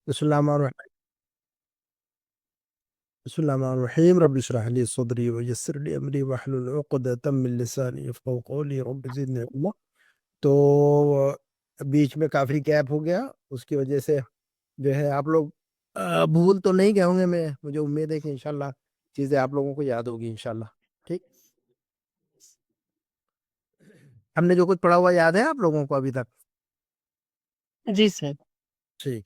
بسم الله الرحمن الرحيم. بسم الله الرحمن الرحيم. رب اشرح لي صدري ويسر لي امري واحلل عقدة من لساني يفقهوا قولي رب زدني علما. تو बीच में काफी गैप हो गया, उसकी वजह से जो है आप लोग भूल तो नहीं गए होंगे. मुझे उम्मीद है कि इंशाल्लाह चीजें आप लोगों को याद होगी इंशाल्लाह. ठीक, हमने जो कुछ पढ़ा हुआ याद है आप लोगों को अभी तक? जी सर। ठीक,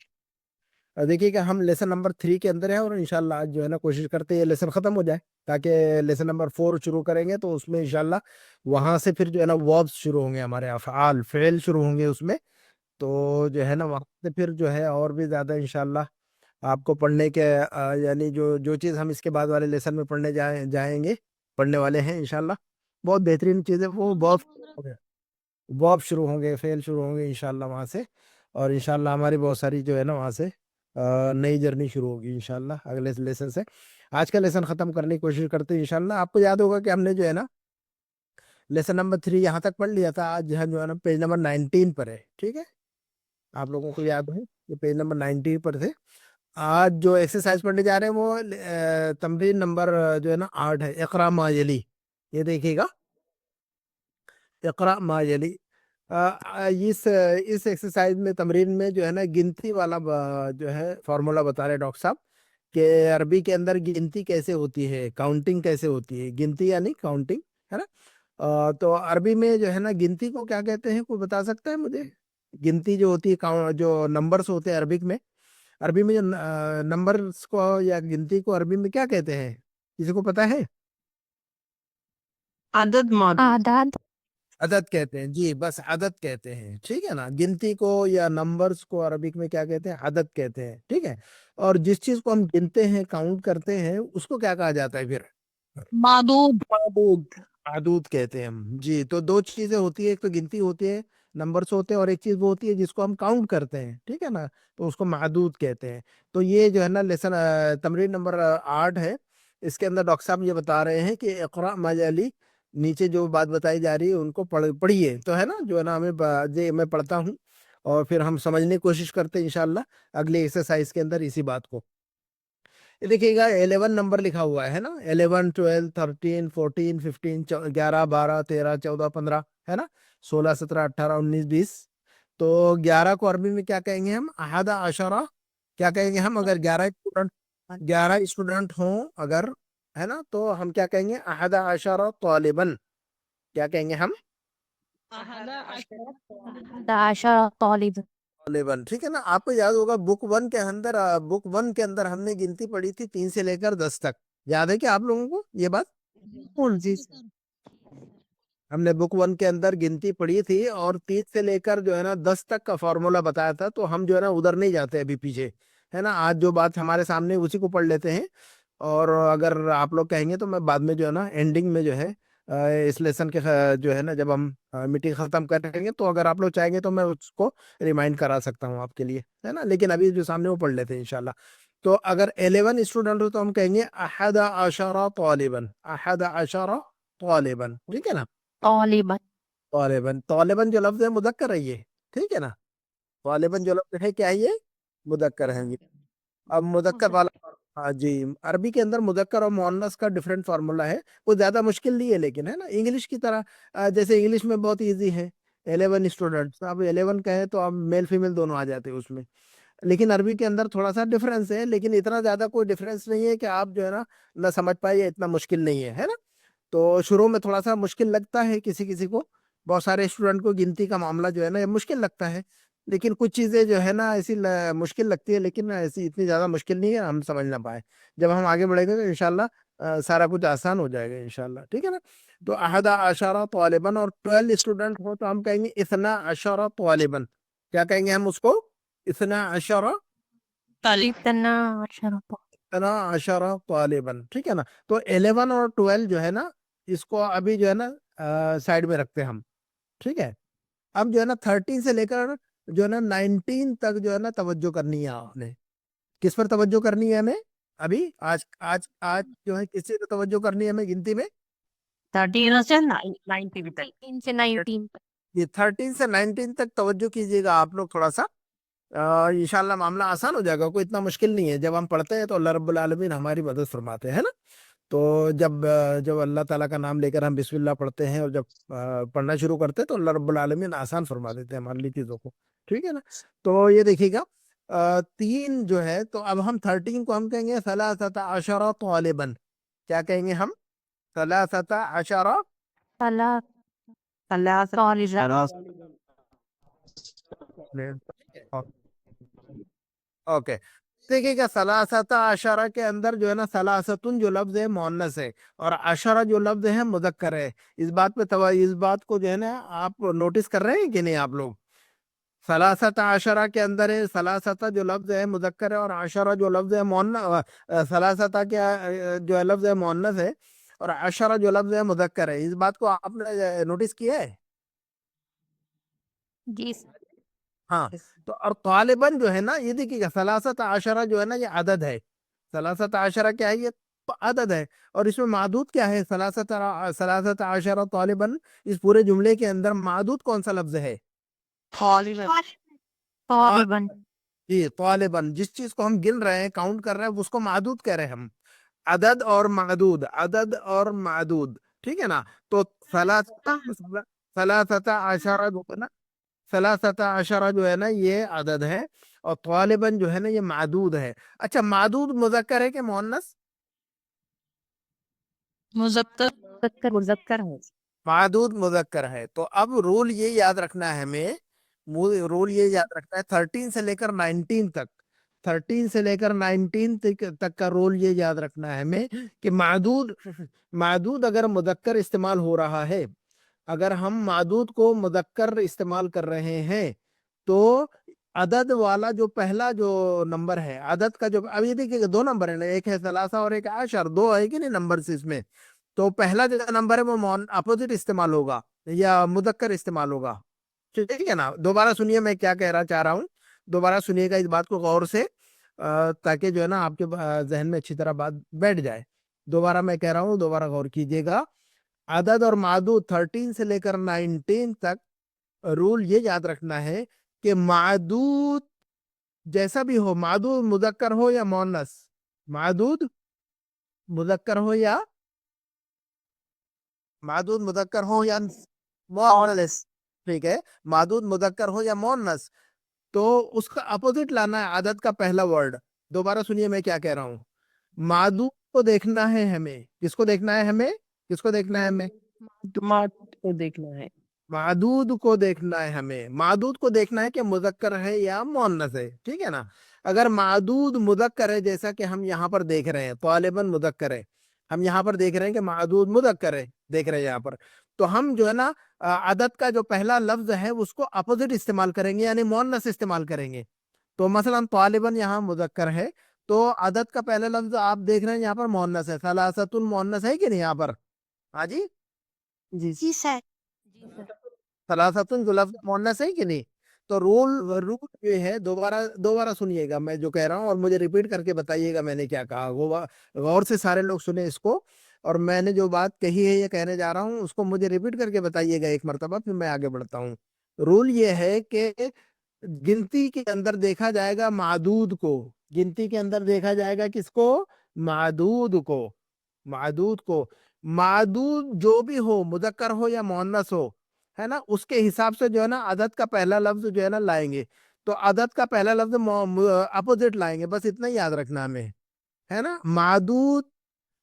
देखिएगा हम लेसन नंबर 3 के अंदर है और इंशाल्लाह आज जो है ना कोशिश करते हैं ये लेसन खत्म हो जाए, ताकि लेसन नंबर 4 शुरू करेंगे तो उसमें इंशाल्लाह वहां से फिर जो है ना वर्ब्स शुरू होंगे, हमारे अफ़आल फ़ेल शुरू होंगे उसमें. तो जो है ना वहां से फिर जो है और भी ज्यादा इंशाल्लाह आपको पढ़ने के यानी जो जो चीज़ हम इसके बाद वाले लेसन में जाएंगे, पढ़ने वाले हैं इंशाल्लाह, बहुत बेहतरीन चीज़ है. वो वर्ब शुरू होंगे, फेल शुरू होंगे इंशाल्लाह वहाँ से. और इंशाल्लाह हमारी बहुत सारी जो है ना वहाँ से नई जर्नी शुरू होगी इंशाल्लाह अगले लेसन से. आज का लेसन ख़त्म करने की कोशिश करते हैं इंशाल्लाह. आपको याद होगा कि हमने जो है ना लेसन नंबर 3 यहाँ तक पढ़ लिया था. आज हम जो है ना पेज नंबर 19 पर है. ठीक है, आप लोगों को याद है कि पेज नंबर 19 पर थे. आज जो एक्सरसाइज पढ़ने जा रहे हैं वो तमरीन नंबर जो है ना 8 है, इक़रा मा यली. ये देखिएगा, इक़रा मा यली. इस एक्सरसाइज में तमरीन में जो है ना गिनती वाला जो है फार्मूला बता रहे डॉक्टर साहब कि अरबी के अंदर गिनती कैसे होती है, काउंटिंग कैसे होती है. गिनती यानी काउंटिंग, है ना. तो अरबी में जो है ना गिनती को क्या कहते हैं, कोई बता सकता है मुझे? गिनती जो होती है, जो नंबर्स होते हैं अरबिक में, अरबी में जो नंबर्स को या गिनती को अरबी में क्या कहते हैं, किसी को पता है? आदत आदाद अदद कहते हैं जी, बस अदद कहते हैं. ठीक है ना, गिनती को या नंबर्स को अरबिक में क्या कहते हैं? अदद कहते हैं. ठीक है, और जिस चीज को हम गिनते हैं, काउंट करते हैं, उसको क्या कहा जाता है फिर? मादूद। मादूद. मादूद कहते हैं हम जी. तो दो चीजें होती है, एक तो गिनती होती है, नंबर्स होते हैं, और एक चीज वो होती है जिसको हम काउंट करते हैं. ठीक है ना, तो उसको मादूद कहते हैं. तो ये जो है ना लेसन तमरीन नंबर 8 है. इसके अंदर डॉक्टर साहब ये बता रहे हैं कि इक़रा मजाली, नीचे जो बात बताई जा रही है उनको पढ़िए. तो है ना, जो है ना हमें जे मैं पढ़ता हूँ और फिर हम समझने की कोशिश करते हैं इंशाल्लाह अगले एक्सरसाइज के अंदर इसी बात को. ये देखिएगा 11 नंबर लिखा हुआ है ना, 11 12 13 14 15 11 12 13 14 15, है ना, 16 17 18 19 20. तो 11 को अरबी में क्या कहेंगे हम? अहदा अशरा. क्या कहेंगे हम? अगर 11 स्टूडेंट हों अगर, है ना, तो हम क्या कहेंगे? अहदा अशरा तालिबन. क्या कहेंगे हम? दाशा तालिब तालिबन. ठीक है ना, आपको याद होगा बुक वन के अंदर हमने गिनती पढ़ी थी 3 से लेकर 10 तक. याद है क्या आप लोगों को ये बात? जी सर। हमने बुक 1 के अंदर गिनती पढ़ी थी और 30 से लेकर जो है ना 10 तक का फॉर्मूला बताया था. तो हम जो है ना उधर नहीं जाते अभी पीछे, है ना. आज जो बात हमारे सामने उसी को पढ़ लेते हैं. और अगर आप लोग कहेंगे तो मैं बाद में जो है ना एंडिंग में जो है इस लेसन के जो है ना जब हम मीटिंग खत्म करेंगे, तो अगर आप लोग चाहेंगे तो मैं उसको रिमाइंड करा सकता हूँ आपके लिए, है ना. लेकिन अभी जो सामने वो पढ़ लेते हैं इंशाल्लाह. तो अगर 11 स्टूडेंट हो तो हम कहेंगे अहदा अशरा तालिबन. अहदा अशरा तालिबन. ठीक है ना. तालिबन तालिबन, तालिबन जो लफ्ज है मुदक्कर है ये. ठीक है ना, तालिबन जो लफ्ज है क्या है ये? मुदक्कर है ये. अब मुदक्कर वाला, हाँ जी, अरबी के अंदर मुदक्कर और मुअन्नस का डिफरेंट फार्मूला है. वो ज्यादा मुश्किल नहीं है लेकिन, है ना, इंग्लिश की तरह. जैसे इंग्लिश में बहुत इजी है, 11 स्टूडेंट्स. अब 11 कहे तो अब मेल फीमेल दोनों आ जाते हैं उसमें. लेकिन अरबी के अंदर थोड़ा सा डिफरेंस है, लेकिन इतना ज्यादा कोई डिफरेंस नहीं है कि आप जो है ना समझ पाए. ये इतना मुश्किल नहीं है, है ना. तो शुरू में थोड़ा सा मुश्किल लगता है किसी किसी को, बहुत सारे स्टूडेंट को गिनती का मामला जो है ना ये मुश्किल लगता है. लेकिन कुछ चीजें जो है ना ऐसी मुश्किल लगती है, लेकिन ऐसी इतनी ज्यादा मुश्किल नहीं है हम समझ ना पाए. जब हम आगे बढ़ेंगे तो इंशाल्लाह सारा कुछ आसान हो जाएगा इंशाल्लाह. ठीक है ना. तो अहदा अशरा तालिबन, और 12 स्टूडेंट हो तो हम कहेंगे इतना अशरा तालिबन. क्या कहेंगे हम उसको? इतना अशरा, इतना शरफ इतना अशरा तालिबन. ठीक है ना. तो 11 और 12 जो है ना इसको अभी जो है ना साइड में रखते हैं हम. ठीक है. अब जो है ना 13 से लेकर जो है ना 19 तक जो है ना तवज्जो करनी है आपने. किस पर तवज्जो करनी है हमें अभी? आज आज आज जो है किस चीज़ पर तवज्जो करनी है हमें गिनती में? 13 से 19 तक। 3 से 19 ये 13 से 19 तक तवज्जो कीजिएगा आप लोग थोड़ा सा. इंशाल्लाह मामला आसान हो जाएगा, कोई इतना मुश्किल नहीं है। जब हम पढ़ते हैं तो अल्लाह रब्बुल आलमीन हमारी मदद फरमाते हैं, है ना। तो जब अल्लाह ताला का नाम लेकर हम बिस्मिल्लाह पढ़ते हैं और जब पढ़ना शुरू करते हैं तो अल्लाह रब्बुल आलमीन आसान फरमा देते हैं हमारे लिए चीज़ों को, ठीक है ना। तो ये देखिएगा, तीन जो है, तो अब हम 13 को हम कहेंगे सलासता अशरा तालिबन। क्या कहेंगे हम? सलासता अशरा ثلاث ثلاثة طالبات ओके। देखिएगा, सलासता अशरा के अंदर जो है ना, सलासतुन जो लफ्ज है मुअन्नस है और अशरा जो लफ्ज है मुज़क्कर है। इस बात को जो है ना आप नोटिस कर रहे हैं कि नहीं आप लोग? सलासता अशरा के अंदर है, सलासता जो लफ्ज है मुज़क्कर है और अशरा जो लफ्ज है मुअन्नस, सलासता के जो है लफ्ज है मुअन्नस है और अशरा जो लफ्ज है मुज़क्कर है। इस बात को आपने नोटिस किया है? जी सर। हाँ। तो और तालिबन जो है ना, ये देखिएगा, सलासत आशरा जो है ना, ये अदद है। सलासत आशरा क्या है? ये अदद है। और इसमें मादूद क्या है? सलासत आशरा तालिबन, इस पूरे जुमले के अंदर मादूद कौन सा लफ्ज है? طالبا طالبا जी, तालिबन। जिस चीज को हम गिन रहे हैं, काउंट कर रहे हैं, उसको मादूद कह रहे हैं हम। अदद और मादूद, अदद और मादूद, ठीक है ना। तो सलासता आशरा जो है ना, सलासता अशरा जो है ना, ये अदद है और तालिबन जो है ना, ये मादूद है। अच्छा, मादूद मुज़क्कर है कि मुअन्नस? مذكر मुज़क्कर मुज़क्कर है। मादूद मुज़क्कर है। तो अब रूल ये याद रखना है हमें, रूल ये याद रखना है 13 से लेकर 19 तक, 13 से लेकर 19 तक का रूल ये याद रखना है हमें कि मादूद मादूद अगर मुज़क्कर इस्तेमाल हो रहा है, अगर हम मादूद को मुज़क्कर इस्तेमाल कर रहे हैं, तो अदद वाला जो पहला जो नंबर है, अदद का जो, अब ये देखिए दो नंबर है ना, एक है सलासा और एक आशर, दो है कि नहीं नंबर इसमें। तो पहला जो नंबर है वो अपोजिट इस्तेमाल होगा या मुज़क्कर इस्तेमाल होगा, ठीक है ना। दोबारा सुनिए मैं क्या कह रहा चाह रहा हूँ, दोबारा सुनिएगा इस बात को गौर से, ताकि जो है ना आपके जहन में अच्छी तरह बात बैठ जाए। दोबारा मैं कह रहा हूँ, दोबारा गौर कीजिएगा। अदद और मादूद 13 से लेकर 19 तक रूल ये याद रखना है कि मादूद जैसा भी हो, मादूद मुज़क्कर हो या मुअन्नस, मादूद मुज़क्कर हो या मादूद मुज़क्कर हो या मुअन्नस, ठीक है, मादूद मुज़क्कर हो या मुअन्नस, तो उसका अपोजिट लाना है अदद का पहला वर्ड। दोबारा सुनिए मैं क्या कह रहा हूँ। मादूद को देखना है हमें, किसको देखना है हमें? किसको देखना है हमें? टमाटर को देखना है। मादूद को देखना है हमें, मादूद को देखना है कि मुज़क्कर है या मुअन्नस है, ठीक है ना। अगर मादूद मुज़क्कर है, जैसा कि हम यहाँ पर देख रहे हैं, तालिबन मुज़क्कर है, हम यहाँ पर देख रहे हैं कि मादूद मुज़क्कर है, देख रहे हैं यहाँ पर, तो हम जो है ना अदद का जो पहला लफ्ज है उसको अपोजिट इस्तेमाल करेंगे, यानी मुअन्नस इस्तेमाल करेंगे। तो मसलन तालिबन यहाँ मुज़क्कर है, तो अदद का पहला लफ्ज आप देख रहे हैं यहाँ पर मुअन्नस है, सलासतुन मुअन्नस है कि नहीं यहाँ पर? हाँ जी, जी जी सर। सलासतुन जो लफ्ज मुअन्नस है कि नहीं। तो रूल रूल जो है, दोबारा दोबारा सुनिएगा मैं जो कह रहा हूँ और मुझे रिपीट करके बताइएगा मैंने क्या कहा, वो गौर से सारे लोग सुने इसको, और मैंने जो बात कही है, ये कहने जा रहा हूँ, उसको मुझे रिपीट करके बताइएगा एक मरतबा, फिर मैं आगे बढ़ता हूँ। रूल ये है कि गिनती के अंदर देखा जाएगा मादूद को, गिनती के अंदर देखा जाएगा किसको? मादूद को, मादूद को। मादूद जो भी हो, मुज़क्कर हो या मुअन्नस हो, है ना, उसके हिसाब से जो है ना अदद का पहला लफ्ज जो है ना लाएंगे। तो अदद का पहला लफ्ज अपोजिट लाएंगे, बस इतना ही याद रखना हमें, है ना। मादूद,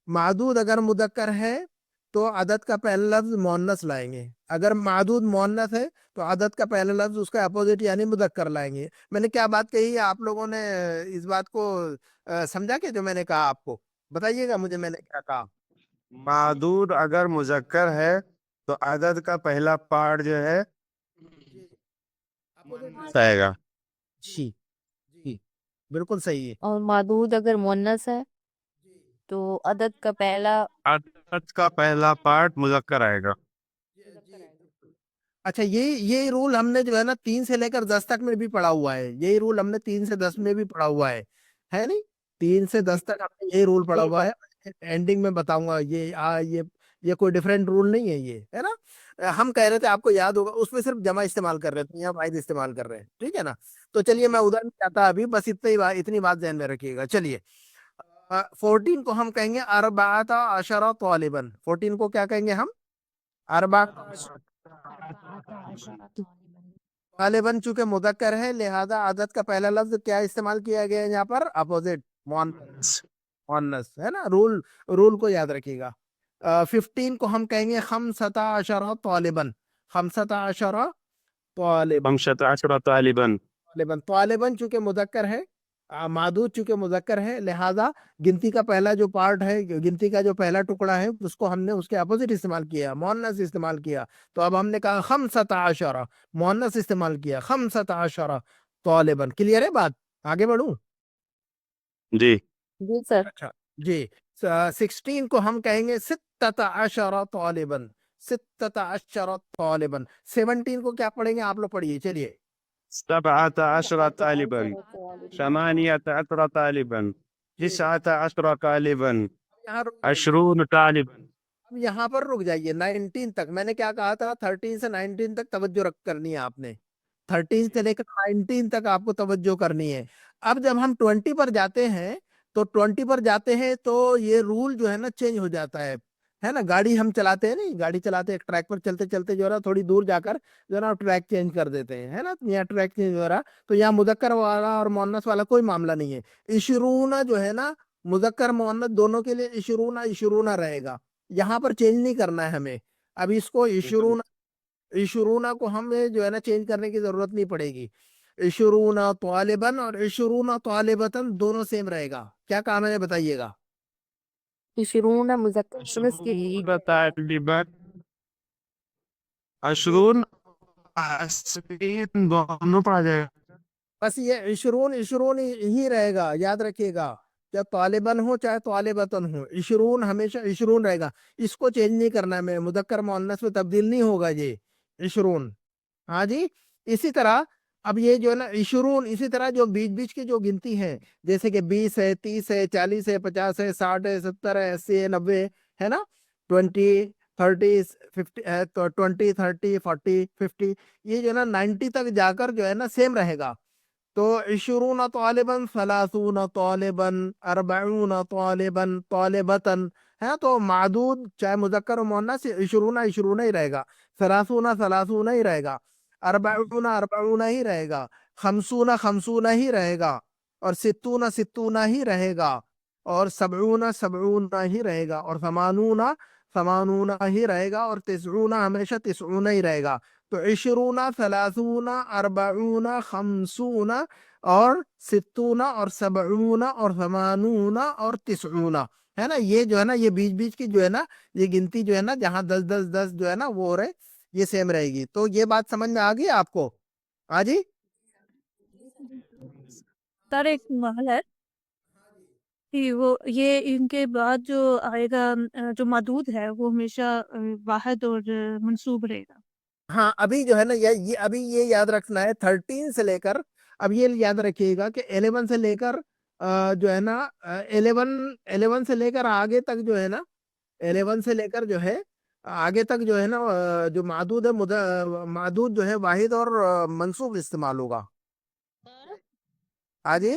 मादूद अगर मुदक्कर है तो अदद का पहला लफ्ज मुअन्नस लाएंगे, अगर मादूद मुअन्नस है तो अदद का पहला लफ्ज उसका अपोजिट यानी मुदक्कर लाएंगे। मैंने क्या बात कही है, आप लोगों ने इस बात को समझा के जो मैंने कहा आपको? बताइएगा मुझे मैंने क्या कहा। मादूद अगर मुजक्कर है तो अदद का पहला पार्ट जो है आएगा। जी जी, बिल्कुल सही है। और मादूद अगर मुअन्नस है तो अदद का पहला अदद का पहला पार्ट मुजक्कर आएगा। अच्छा, ये रूल हमने जो है ना 3 से लेकर 10 तक में भी पढ़ा हुआ है, यही रूल हमने 3 से 10 में भी पढ़ा हुआ है नहीं? 3 से 10 तक हमने यही रूल पढ़ा हुआ है। एंडिंग में बताऊंगा ये یہ کوئی ڈفرینٹ رول نہیں ہے، یہ ہے نا. ہم کہہ رہے تھے آپ کو یاد ہوگا اس میں صرف جمع استعمال کر رہے تھے، یہاں واحد استعمال کر رہے ہیں، ٹھیک ہے نا. تو چلیے میں ادھر نہیں جاتا ابھی، بس اتنی بات ذہن میں رکھیے گا. چلیے 14 کو ہم کہیں گے اربعۃ عشر طالبا. 14 کو کیا کہیں گے ہم؟ غالباً چونکہ مذکر ہے لہذا عدد کا پہلا لفظ کیا استعمال کیا گیا ہے یہاں پر؟ اپوزٹ، مؤنث ہے نا. رول کو یاد رکھیے گا. 15 کو ہم کہیں گے خمسۃ عشر طالباً. خمسۃ عشر طالباً. 15 طالبا. طالباً چونکہ مذکر ہے، معدود چونکہ مذکر ہے لہذا گنتی کا پہلا جو پارٹ ہے، گنتی کا جو پہلا ٹکڑا ہے اس کو ہم نے اس کے اپوزٹ استعمال کیا، مؤنث استعمال کیا. تو اب ہم نے کہا خمسۃ عشر، مؤنث استعمال کیا، خمسۃ عشر طالباً. کلیئر ہے بات؟ آگے بڑھوں؟ جی. جی سر. اچھا جی. 16 کو ہم کہیں گے ستۃ عشر طالباً. ستۃ عشر طالباً. 17 کو کیا پڑھیں گے آپ لوگ؟ پڑھیے چلیے. 17 طالبا. 18 طالبا. 19 طالبا. یہاں 20 طالبا. یہاں پر رک جائیے 19 تک. میں نے کیا کہا تھا؟ 13 سے 19 تک توجہ کرنی ہے آپ نے. 13 سے لے کر 19 تک آپ کو توجہ کرنی ہے. اب جب ہم 20 پر جاتے ہیں تو یہ رول جو ہے نا چینج ہو جاتا ہے نا. گاڑی ہم چلاتے ہیں نہیں، گاڑی چلاتے ایک ٹریک پر چلتے چلتے جو ہے نا تھوڑی دور جا کر جو ہے نا ٹریک چینج کر دیتے ہیں، ہے نا. یہاں ٹریک چینج ہو رہا تو یہاں مذکر والا اور مؤنث والا کوئی معاملہ نہیں ہے. عشرون جو ہے نا مذکر مؤنث دونوں کے لیے عشرون رہے گا. یہاں پر چینج نہیں کرنا ہے ہمیں. اب اس کو عشرون کو ہمیں جو ہے نا چینج کرنے کی ضرورت نہیں پڑے گی. عشرون طالباً اور عشرون طالبتاً دونوں سیم رہے گا. کیا کام ہے بتائیے گا؟ عشرون مذکر مؤنث کے 20 طالبا. 20 دونوں پڑھا جائے گا. بس یہ عشرون ہی رہے گا، یاد رکھیے گا. چاہے طالباً ہو چاہے طالبتاً ہو، عشرون ہمیشہ عشرون رہے گا. اس کو چینج نہیں کرنا ہے، میں مذکر مؤنث میں تبدیل نہیں ہوگا یہ عشرون. ہاں جی. اسی طرح اب یہ جو ہے نا عشرون، اسی طرح جو بیچ کی جو گنتی ہے جیسے کہ 20 ہے، 30 ہے، 40 ہے، 50 ہے، 60 ہے، 70 ہے، 80 ہے، 90 ہے نا. 20 30 50 20 30 40 50 یہ جو ہے نا 90 تک جا کر جو ہے نا سیم رہے گا. تو 20 طالباً، 30 طالباً، 40 طالباً، طالبتاً ہے نا. تو معدود چاہے مذکر و مؤنث 20 ہی رہے گا. 30 ہی رہے گا. 40 ہی رہے گا. 50 ہی رہے گا. اور 60 ہی رہے گا. اور 70 ہی رہے گا. اور 80 ہی رہے گا. اور 90 ہمیشہ 90 ہی رہے گا. تو 20 30 40 50 اور 60 اور 70 اور 80 اور 90 ہے نا. یہ جو ہے نا یہ بیچ کی جو ہے نا یہ گنتی جو ہے نا جہاں 10 10 10 جو ہے نا وہ رہے یہ سیم رہے گی. تو یہ بات سمجھ میں آ گئی آپ کو؟ ہاں جی. سر ایک سوال ہے کہ وہ یہ ان کے بعد جو آئے گا جو مدود ہے وہ ہمیشہ واحد اور منصوب رہے گا. ہاں ابھی جو ہے نا یہ ابھی یہ یاد رکھنا ہے 13 سے لے کر، اب یہ یاد رکھیے گا کہ 11 سے لے کر جو ہے نا 11 سے لے کر آگے تک جو ہے نا 11 سے لے کر جو ہے آگے تک جو ہے نا جو معدود ہے معدود جو ہے واحد اور منصوب استعمال ہوگا. ہاں جی.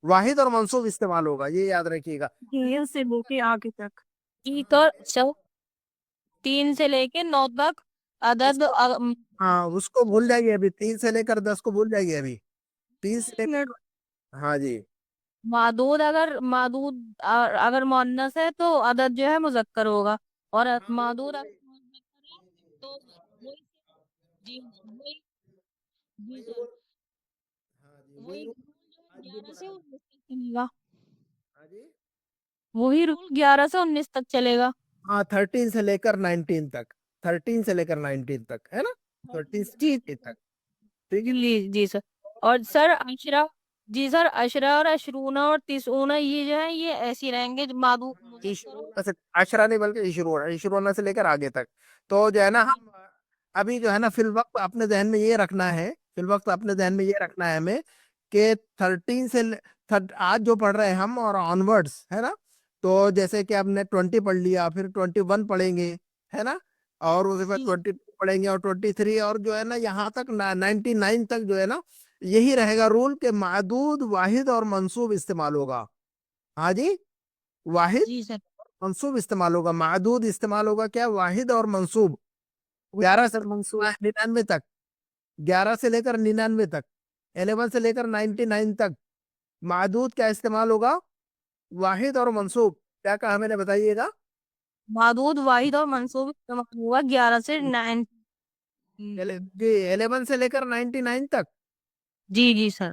واحد اور منصوب استعمال ہوگا، یہ یاد رکھیے گا. یہ سے لے کے آگے تک. تو 3 سے لے کے 9 تک عدد ہاں اس کو بھول جائیے ابھی. 3 سے لے کر 10 کو بھول جائیے ابھی. 3 سے لے کر ہاں جی. معدود اگر مؤنث ہے تو عدد جو ہے مذکر ہوگا، اور معدود اگر مذکر ہے تو وہی جی سر وہی رول جو 11 سے 19 تک چلے گا. وہی رول 11 سے 19 تک چلے گا. ہاں 13 سے لے کر 19 تک. 13 سے لے کر 19 تک ہے نا. 13 سے جی 19 تک ٹھیک ہے. جی سر. اور سر عشرہ، جی سر عشرہ اور 20 اور 30 یہ جو ہے یہ ایسی رہیں گے جو معدود مذکر ہو. عشرہ نہیں بلکہ عشرون سے لے کر آگے تک. تو جو ہے نا ہم ابھی جو ہے نا فی الوقت اپنے ذہن میں یہ رکھنا ہے ہمیں کہ 13 سے آج جو پڑھ رہے ہیں ہم اور آن ورڈز ہے نا تو جیسے کہ آپ نے 20 پڑھ لیا، پھر 21 پڑھیں گے، ہے نا، اور اس کے بعد 22 پڑھیں گے اور 23 اور جو ہے نا یہاں تک 99 تک جو ہے نا یہی رہے گا رول کہ معدود، واحد اور منصوب استعمال ہوگا. ہاں جی، واحد جی سر. منصوب استعمال ہوگا. معدود استعمال ہوگا کیا؟ واحد اور منصوب. 11 سے منصوب 99 تک، 11 سے لے کر 99 تک، 11 سے لے کر 99 تک معدود کیا استعمال ہوگا؟ واحد اور منصوب. کیا کہا میں نے؟ بتائیے گا. معدود، واحد اور منصوب استعمال ہوا 11 سے 9. جی 11 سے لے کر 99 تک. جی جی سر.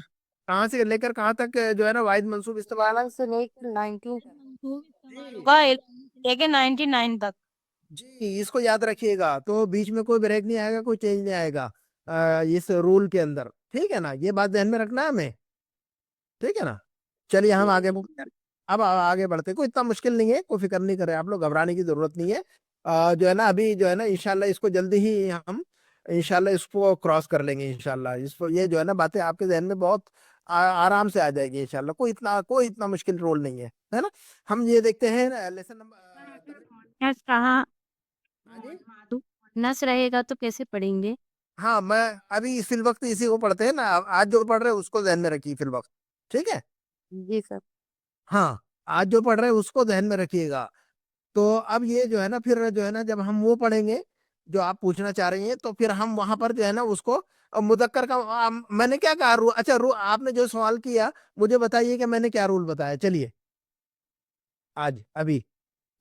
کہاں سے لے کر کہاں تک جو ہے نا واحد منصوب استعمال؟ 11 سے لے کر 19 منصوب استعمال ہوگا 11 لے کے 99 تک. جی اس کو یاد رکھیے گا. تو بیچ میں کوئی بریک نہیں آئے گا، کوئی چینج نہیں آئے گا اس رول کے اندر. ٹھیک ہے نا، یہ بات ذہن میں رکھنا ہے ہمیں. ٹھیک ہے نا. چلیے ہم آگے اب آگے بڑھتے. کوئی اتنا مشکل نہیں ہے، کوئی فکر نہیں کرے آپ لوگ، گھبرانے کی ضرورت نہیں ہے. جو ہے نا ابھی جو ہے نا انشاءاللہ اس کو جلدی ہی ہم انشاءاللہ اس کو کراس کر لیں گے انشاءاللہ. اس کو یہ جو ہے نا باتیں آپ کے ذہن میں بہت آرام سے آ جائے گی انشاءاللہ. کوئی اتنا مشکل رول نہیں ہے نا. ہم یہ دیکھتے ہیں لیسن نمبر. کہاں نس رہے گا تو کیسے پڑھیں گے؟ ہاں میں ابھی فی الوقت اسی کو پڑھتے ہیں نا. آج جو پڑھ رہے ہیں اس کو ذہن میں رکھیے فی الوقت. ٹھیک ہے. جی سر. ہاں آج جو پڑھ رہے ہیں اس کو ذہن میں رکھیے گا. تو اب یہ جو ہے نا پھر جو ہے نا جب ہم وہ پڑھیں گے جو آپ پوچھنا چاہ رہی ہیں، تو پھر ہم وہاں پر جو ہے نا اس کو مذکر کا میں نے کیا کہا اچھا آپ نے جو سوال کیا مجھے بتائیے کہ میں نے کیا رول بتایا. چلیے آج ابھی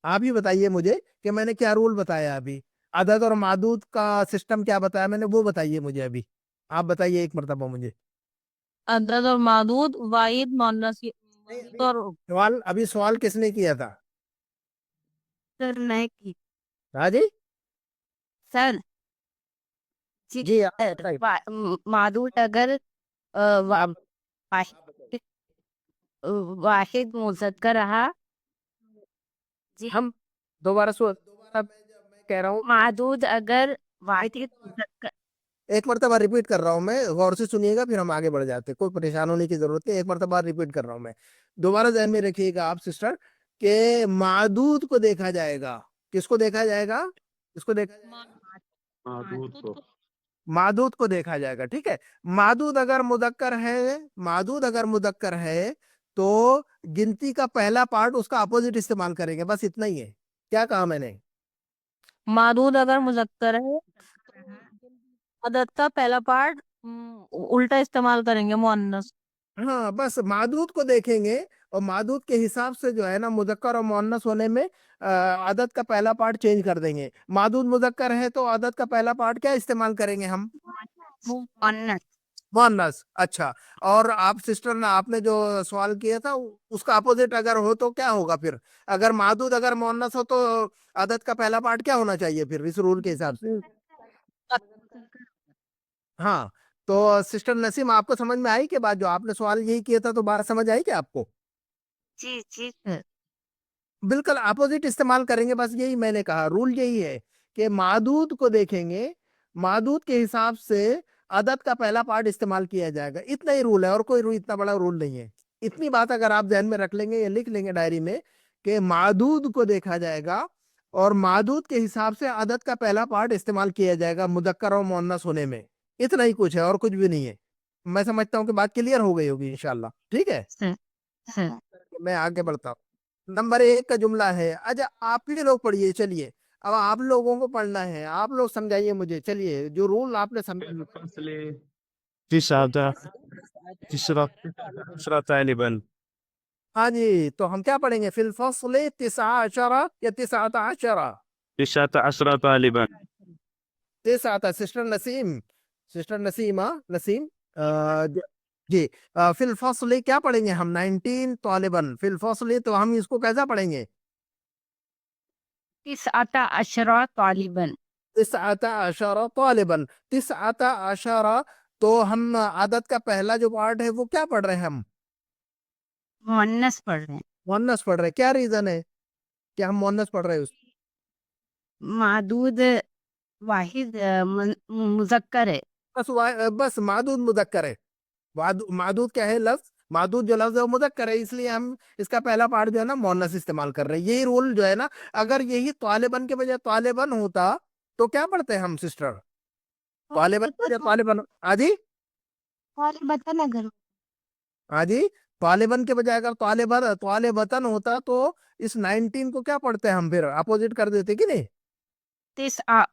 آپ ہی بتائیے مجھے کہ میں نے کیا رول بتایا ابھی. عدد اور معدود کا سسٹم کیا بتایا میں نے، وہ بتائیے مجھے. ابھی آپ بتائیے ایک مرتبہ مجھے. عدد اور معدود، واحد، مؤنث اور سوال کس نے کیا تھا؟ سر نہیں کی ہاں جی سر. جی جی معدود اگر واحد واحد مذکر رہا. جی ہم دوبارہ کہہ رہا ہوں، معدود اگر واحد مذکر. ایک مرتبہ ریپیٹ کر رہا ہوں میں، غور سے سنیے گا پھر ہم آگے بڑھ جاتے. کوئی پریشان ہونے کی ضرورت نہیں. ایک مرتبہ ریپیٹ کر رہا ہوں میں، دوبارہ ذہن میں رکھیے گا آپ سسٹر کہ معدود کو دیکھا جائے گا. کس کو دیکھا جائے گا؟ کس کو دیکھا جائے گا؟ معدود کو دیکھا جائے گا. ٹھیک ہے. معدود اگر مذکر ہے تو گنتی کا پہلا پارٹ اس کا اپوزٹ استعمال کریں گے. بس اتنا ہی ہے. کیا کہا میں نے؟ معدود اگر مذکر ہے عدد کا پہلا پارٹ الٹا استعمال کریں گے، مؤنث. ہاں بس معدود کو دیکھیں گے اور معدود کے حساب سے جو ہے نا مذکر اور مؤنث ہونے میں عدد کا پہلا پارٹ چینج کر دیں گے. معدود مذکر ہے تو عدد کا پہلا پارٹ کیا استعمال کریں گے ہم؟ مؤنث. اچھا. اور آپ سسٹر نے آپ نے جو سوال کیا تھا اس کا اپوزٹ اگر ہو تو کیا ہوگا پھر؟ اگر معدود اگر مؤنث ہو تو عدد کا پہلا پارٹ کیا ہونا چاہیے پھر اس رول کے حساب سے؟ ہاں تو سسٹر نسیم آپ کو سمجھ میں آئی کہ بات جو آپ نے سوال یہی کیا تھا تو بات سمجھ آئی کہ آپ کو؟ جی جی سر. بالکل اپوزٹ استعمال کریں گے. بس یہی میں نے کہا، رول یہی ہے کہ معدود کو دیکھیں گے، معدود کے حساب سے عدد کا پہلا پارٹ استعمال کیا جائے گا. اتنا ہی رول ہے اور کوئی اتنا بڑا رول نہیں ہے. اتنی بات اگر آپ ذہن میں رکھ لیں گے یا لکھ لیں گے ڈائری میں کہ معدود کو دیکھا جائے گا اور معدود کے حساب سے عدد کا پہلا پارٹ استعمال کیا جائے گا مذکر اور مؤنث ہونے میں. اتنا ہی کچھ ہے اور کچھ بھی نہیں ہے. میں سمجھتا ہوں کہ بات کلیئر ہو گئی ہوگی انشاءاللہ. ٹھیک ہے. میں آگے بڑھتا ہوں. نمبر 1 کا جملہ ہے. اچھا آپ ہی لوگ پڑھیے. چلیے اب آپ لوگوں کو پڑھنا ہے، آپ لوگ سمجھائیے مجھے. چلیے جو رول آپ نے ہاں جی تو ہم کیا پڑھیں گے؟ فی الفصل 19 یا 19. 19 طالبا. 19. سسٹر نسیم جی فی الفصل کیا پڑھیں گے ہم؟ 19 طالباً. فی الفصل تو ہم اس کو کیسا پڑھیں گے؟ 19 طالباً. 19 طالباً. 19 تو ہم عدد کا پہلا جو پارٹ ہے وہ کیا پڑھ رہے ہیں ہم؟ مؤنث پڑھ رہے ہیں. مؤنث پڑھ رہے ہیں. کیا ریزن ہے کہ ہم مؤنث پڑھ رہے ہیں؟ معدود واحد مذکر ہے. بس معدود مذکر ہے. معدود کیا ہے لفظ؟ मादूद जो लफ्ज है वो मुदक्कर है, इसलिए हम इसका पहला पार्ट जो है ना मोनस इस्तेमाल कर रहे हैं। यही रूल जो है ना, अगर यही तालिबन के बजाय तालिबन होता तो क्या पढ़ते हैं हम सिस्टर? तालिबन के बजाय तालिबन। आजी बता ना करो। आजी तालिबन के बजाय अगर तालिबन तालिबतन होता तो इस 19 को क्या पढ़ते हैं हम? फिर अपोजिट कर देते कि नहीं? तिस्आ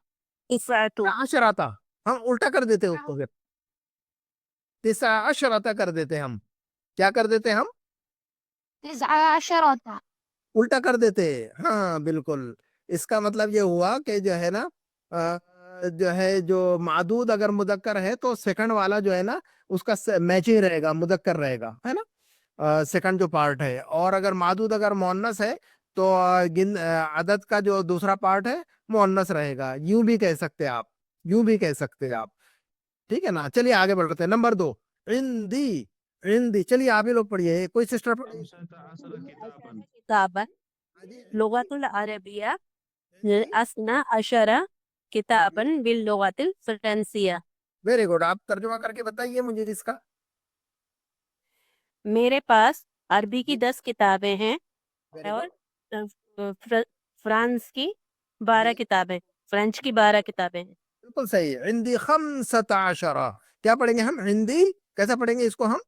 इस्आतु अशराता, हम उल्टा कर देते उसको, फिर तिस्आ अशराता कर देते हम। क्या कर देते हम? तिस्आ अशरता। उल्टा कर देते। हाँ बिल्कुल। इसका मतलब ये हुआ कि जो है ना जो है, जो मादूद अगर मुदक्कर है तो सेकंड वाला जो है ना उसका मैचिंग रहेगा, मुदक्कर रहेगा, है ना, सेकंड जो पार्ट है। और अगर मादूद अगर मुअन्नस है तो अदद का जो दूसरा पार्ट है मुअन्नस रहेगा। यूं भी कह सकते हैं आप, यूं भी कह सकते हैं आप। ठीक है ना? चलिए आगे बढ़ते हैं। नंबर 2, इंदी। इंदी, चलिए आप ही लोग पढ़िए, कोई सिस्टर पढ़िए। किताबन लुगतुल अरबिया असना अशरा किताबन बिल लुगतिल फ्रांसिया। वेरी गुड, आप तर्जुमा करके बताइए मुझे इसका। मेरे पास अरबी की 10 किताबें हैं वेरी और गुड, फ्रांस की 12 किताबें, फ्रेंच की 12 किताबें हैं। बिल्कुल सही। हिंदी खमसता अशरा, क्या पढ़ेंगे हम? हिंदी कैसा पढ़ेंगे इसको हम?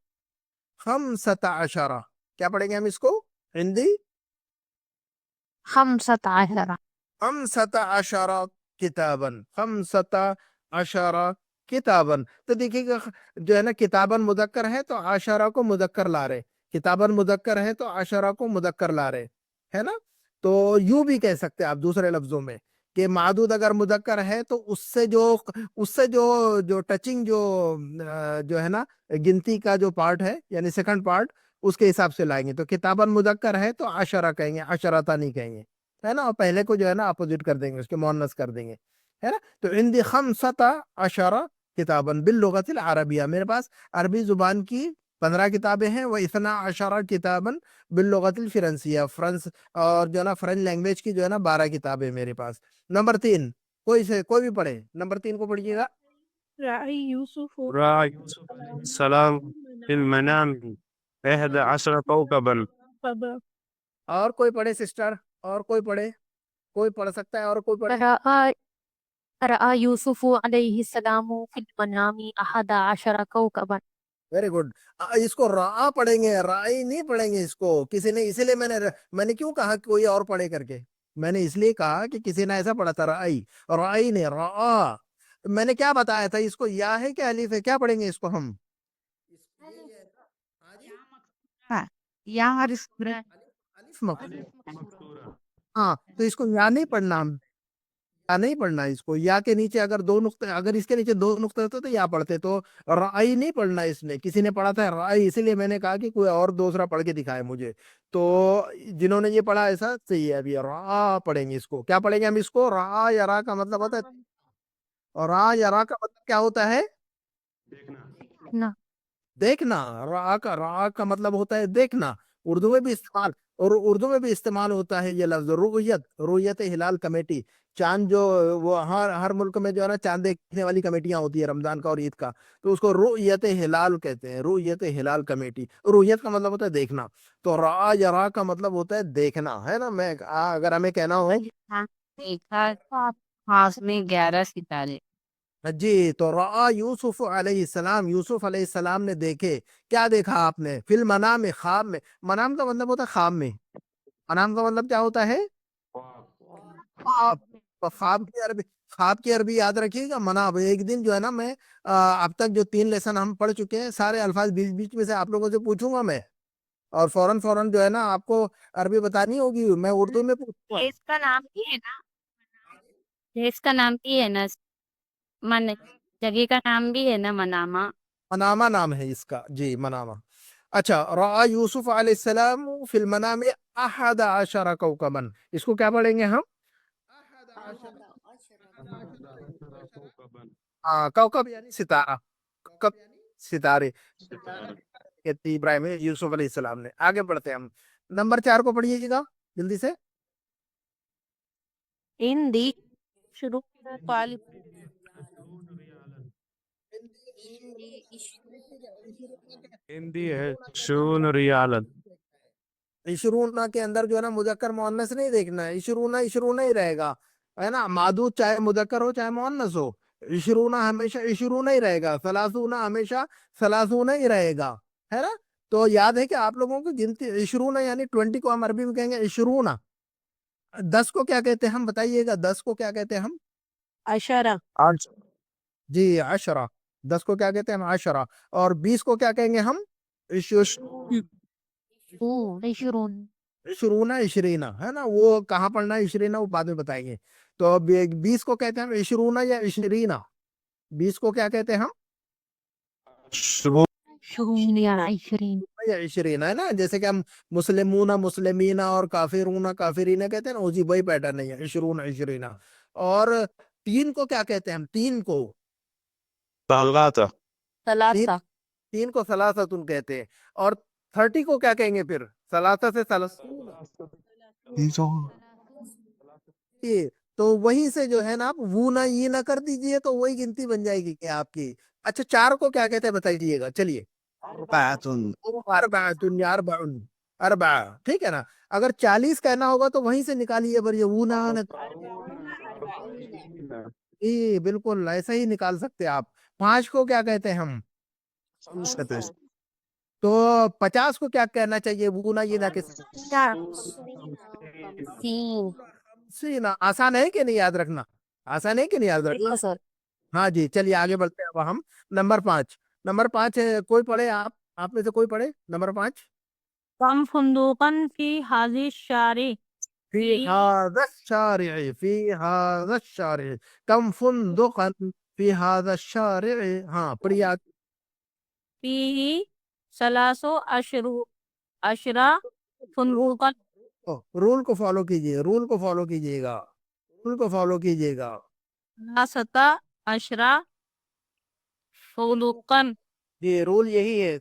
खमसता अशरा। क्या पढ़ेंगे हम इसको? हिंदी खमसता अशरा। खमसता अशरा किताबन, खमसता अशरा किताबन। तो देखिएगा, जो है ना किताबन मुदक्कर है तो आशरा को मुदक्कर ला रहे, किताबन मुदक्कर है तो आशरा को मुदक्कर ला रहे, है ना? तो यूं भी कह सकते हैं आप दूसरे लफ्जों में कि मादूद अगर मुदक्कर है तो उससे जो जो टचिंग जो है ना गिनती का जो पार्ट है, यानी सेकंड पार्ट, उसके हिसाब से लाएंगे। तो किताबन मुदक्कर है तो आशरा कहेंगे, अशरता नहीं कहेंगे, है ना? और पहले को जो है ना अपोजिट कर देंगे, उसके मुअन्नस कर देंगे, है ना? तो इंदी खमसता अशरा किताबन बिल लुगतिल अरबिया, मेरे पास अरबी जुबान की 15 किताबें हैं। वह इतना अशरा किताबन बिल लुगतिल फिरंसिया, फ्रांस और जो है ना फ्रेंच लैंग्वेज की जो है ना 12 किताबें मेरे पास। नंबर 3, कोई भी पढ़े, नंबर 3 को पढ़िएगा। राई यूसुफ रआ यूसुफ अलैहिस्सलाम फिल मनाम अहद अशर कौकबन। और कोई पढ़े सिस्टर, और कोई पढ़े, कोई पढ़ सकता है और कोई पढ़े। रआ रआ यूसुफ अलैहिस्सलाम फिल मनामी अहदा अशरा कौकबन। Very good. इसको रा पढ़ेंगे, राई नहीं पढ़ेंगे इसको किसी ने, इसीलिए मैंने क्यों कहा कि कोई और पढ़े करके? मैंने इसलिए कहा कि किसी ने ऐसा पढ़ा था राई, राई ने रा। मैंने क्या बताया था इसको, या है क्या अलीफ है? क्या पढ़ेंगे इसको हम? हाँ, यहाँ रिस्क अलिफ हाँ, तो इसको या नहीं पढ़ना हम, या नहीं पढ़ना इसको। या के नीचे अगर दो नुक्ते, अगर इसके नीचे दो नुक्ते होते तो या पढ़ते। तो राई नहीं पढ़ना, इसने किसी ने पढ़ा था राई, इसीलिए मैंने कहा कि कोई और दूसरा पढ़ के दिखाए मुझे। तो जिन्होंने ये पढ़ा ऐसा सही है। अभी रा पढ़ेंगे इसको, क्या पढ़ेंगे हम इसको? रा या रा का मतलब होता है, और रा या रा का मतलब क्या होता है? ना देखना। रा का मतलब होता है देखना। उर्दू में भी इस्तेमाल, और उर्दू में भी इस्तेमाल होता है ये लफ्ज रुयत, रुयत हिलाल कमेटी। चांद जो, वो हर मुल्क में जो है ना चांद देखने वाली कमेटियां होती है रमजान का और ईद का, तो उसको रुयत हिलाल कहते हैं, रुयत हिलाल कमेटी। रुयत का मतलब होता है देखना, तो रा या रा का मतलब होता है देखना, है ना? अगर हमें कहना हो हाँ, देखा हाथ में 11 सितारे। जी, तो रा यूसुफ अलैहिस्सलाम, यूसुफ अलैहिस्सलाम ने देखे। क्या देखा आपने? फिल मनाम में, ख्वाब में। मनाम का मतलब होता है ख्वाब में, मनाम का मतलब क्या होता है? ख्वाब। तो ख्वाब की अरबी याद रखिएगा, मनाब। एक दिन जो है ना मैं अब तक जो 3 लेसन हम पढ़ चुके हैं, सारे अल्फाज बीच बीच में से आप लोगों से पूछूंगा मैं, और फौरन फौरन जो है ना आपको अरबी बतानी होगी, मैं उर्दू में पूछूंगा। देश का नाम भी है ना, देश का नाम भी है ना, मन जगह का नाम भी है ना, मनामा। मनामा नाम है इसका जी, मनामा। अच्छा, रा यूसुफ अलैहिस्सलाम फिल मनाम अहद अशरा कौकबन, इसको क्या पढ़ेंगे हम? हाँ, कौकब यानी सितारा, कौकब यानी सितारे, कहती इब्राहिम यूसुफ अलैहिस्सलाम ने। आगे बढ़ते हैं हम। नंबर 4 को पढ़िएगा जल्दी से। हिंदी शुरू पाल हिंदी है शून रियालन। इशरूना के अंदर जो है ना मुजक्कर मुअन्नस नहीं देखना है, इशरूना इशरूना ही रहेगा, है ना। मादूद चाहे मुजक्कर हो चाहे मुअन्नस हो, इशरूना हमेशा इशरूना ही रहेगा, सलासूना हमेशा सलासूना ही रहेगा, है ना। तो याद है कि आप लोगों को गिनती इशरूना यानी 20 को हम अरबी में कहेंगे इशरूना। 10 को क्या कहते हैं हम बताइएगा, 10 को क्या कहते हैं हम? अशरा। आज जी अशरा। 10 को क्या कहते हैं हम? अशरा। और 20 को क्या कहेंगे हम? इशरूना इशरीना, है ना। वो कहाँ पढ़ना है इशरीना वो बाद में बताएंगे। तो अब 20 को कहते हैं हम इशरूना या इशरीना। 20 को क्या कहते हैं हम? शुरू या इशरीना, है ना। जैसे कि हम मुस्लिमूना मुस्लिमीना और काफिरूना काफिरीना कहते हैं ना, उसी वही पैटर्न है इशरूना इशरीना। और 3 को क्या कहते हैं हम? 3 को तलाता सलासा। 3 को सलासतुन कहते हैं। और 30 को क्या कहेंगे फिर? सलासा से ये तो वहीं से जो है ना आप वो ना ये ना कर दीजिए तो वही गिनती बन जाएगी क्या आपकी। अच्छा 4 को क्या कहते हैं बताइएगा, चलिए। अरबातुन या अरबाउन, अरबा, ठीक है ना। अगर 40 कहना होगा तो वहीं से निकालिए, पर ये वो ना ये बिल्कुल ऐसा ही निकाल सकते हैं आप। 5 को क्या कहते हैं हम? तो 50 को क्या कहना चाहिए? वो ना ये ना के सी ना। आसान है कि नहीं याद रखना? आसान है कि नहीं याद रखना? सर। हाँ जी, चलिए आगे बढ़ते हैं अब हम। नंबर 5, नंबर 5 है, कोई पढ़े आप में से कोई पढ़े नंबर 5? कम फुंदूकन फी हाजी शारी फी हाज़ा शारि'i, फी हाज़ा शारि'i, कम फुंदुकन फी हाज़ा शारि'i। हाँ पढ़िए आगे। फी सलासो अशरू अशरा फुंदूकन रूल को फॉलो कीजिए, रूल को फॉलो कीजिएगा, रूल को फॉलो कीजिएगा। सलासता अशरा फुंदूकन। ये रूल यही है,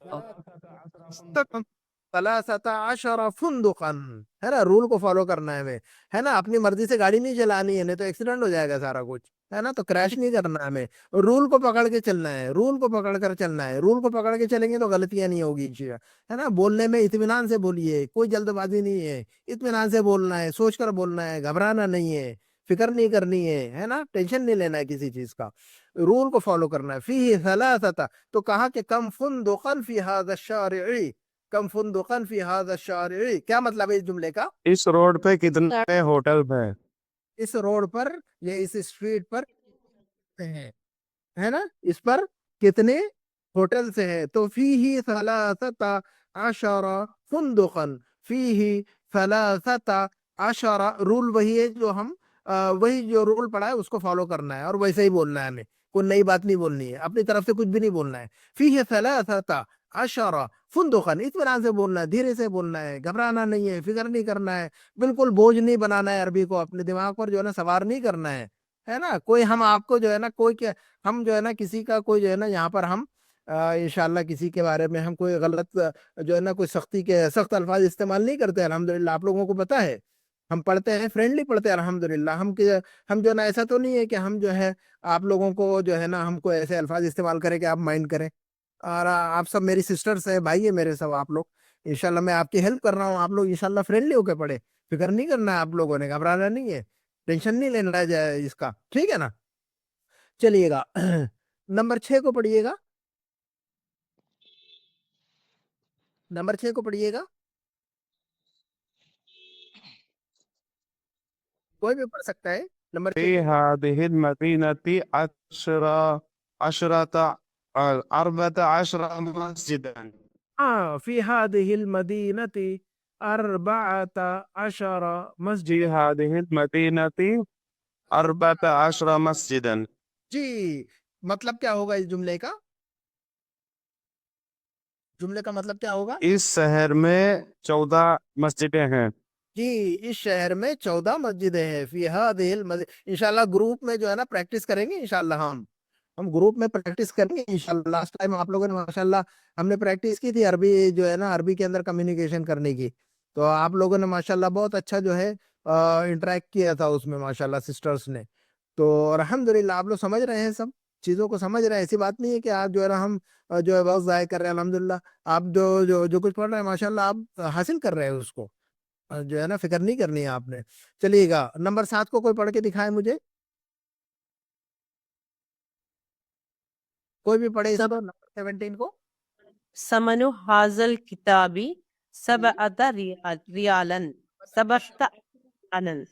सलासता अशरा फुंदुकन, है ना। रूल को फॉलो करना है हमें, है ना। अपनी मर्जी से गाड़ी नहीं चलानी है, नहीं तो एक्सीडेंट हो जाएगा सारा कुछ, है ना। तो क्रैश नहीं करना है हमें, रूल को पकड़ के चलना है, रूल को पकड़ कर चलना है। रूल को पकड़ के चलेंगे तो गलतियां नहीं होगी, है ना। बोलने में इत्मीनान से बोलिए, कोई जल्दबाजी नहीं है, इत्मीनान से बोलना है, सोच कर बोलना है, घबराना नहीं है, फिक्र नहीं करनी है ना। टेंशन नहीं लेना है किसी चीज का, रूल को फॉलो करना है। फी सलासता, तो कहा कि कम फुंदुकन फी हाज़ा शारि'i, कम फुंदुकन फी हाज़ा शारि'i, क्या मतलब है इस जुमले का? इस रोड पे कितने होटल हैं? इस रोड पर या इस स्ट्रीट पर है ना, इस पर कितने होटल से है? तो फीही सलासता अशरा फुंदुकन, फीही सलासता अशरा, रूल वही है जो हम वही जो रूल पढ़ा है उसको फॉलो करना है और वैसे ही बोलना है हमें, कोई नई बात नहीं बोलनी है, अपनी तरफ से कुछ भी नहीं बोलना है। फीही सलासता अशरा फुंदुकन, इत्मीनान से बोलना है, धीरे से बोलना है, घबराना नहीं है, फिक्र नहीं करना है, बिल्कुल बोझ नहीं बनाना है, अरबी को अपने दिमाग पर जो है ना सवार नहीं करना है ना। कोई हम आपको जो है ना कोई क्या, हम जो है ना किसी का कोई जो है ना यहाँ पर हम इंशाल्लाह किसी के बारे में हम कोई गलत जो है ना कोई सख्त अल्फाज इस्तेमाल नहीं करते हैं, अल्हम्दुलिल्लाह। आप लोगों को पता है हम पढ़ते हैं, फ्रेंडली पढ़ते हैं अल्हम्दुलिल्लाह। हम जो है ना ऐसा तो नहीं है कि हम जो है आप लोगों को जो है ना हमको ऐसे अल्फाज इस्तेमाल करें कि आप माइंड करें। और आप सब मेरी सिस्टर्स है, भाई है मेरे सब आप लोग। इंशाल्लाह मैं आपकी हेल्प कर रहा हूँ, आप लोग इंशाल्लाह फ्रेंडली होकर पढ़े, फिक्र नहीं करना है आप लोगों ने, घबराना नहीं है, टेंशन नहीं लेना है इसका, ठीक है ना। चलिएगा नंबर 6 को पढ़िएगा, नंबर 6 को पढ़िएगा, कोई भी पढ़ सकता है नंबर 6। في هذه المدينة عشرة 14 مسجدا. हाँ फी हादिहिल मदीनती 14 मस्जिद। في هذه المدينة 14 مسجدا. जी, मतलब क्या होगा इस जुमले का? जुमले का मतलब क्या होगा? इस शहर में 14 मस्जिदें हैं. जी, इस शहर में 14 मस्जिदें हैं। फी हादिहिल मस्जिद, इंशाल्लाह ग्रुप में जो है ना प्रैक्टिस करेंगे इंशाल्लाह। हम ग्रुप में प्रैक्टिस करेंगे इंशाल्लाह। लास्ट टाइम आप लोगों ने माशाल्लाह हमने प्रैक्टिस की थी अरबी जो है ना अरबी के अंदर कम्युनिकेशन करने की, तो आप लोगों ने माशाल्लाह बहुत अच्छा जो है इंटरेक्ट किया था उसमें माशाल्लाह सिस्टर्स ने। तो अल्हम्दुलिल्लाह आप लोग समझ रहे हैं सब, چیزوں کو سمجھ رہے ہیں. ایسی بات نہیں ہے کہ آپ جو ہے نا ہم جو ہے وقت ضائع کر رہے ہیں. الحمدللہ آپ جو کچھ پڑھ رہے ہیں ماشاءاللہ آپ حاصل کر رہے ہیں اس کو, جو ہے نا فکر نہیں کرنی ہے آپ نے. چلیے گا نمبر 7 کو کوئی پڑھ کے دکھائے مجھے, کوئی بھی پڑھے اس سب کو, نمبر 17 کو. ثمن حاضل کتابی سبعۃ ریالن سبعۃ انن.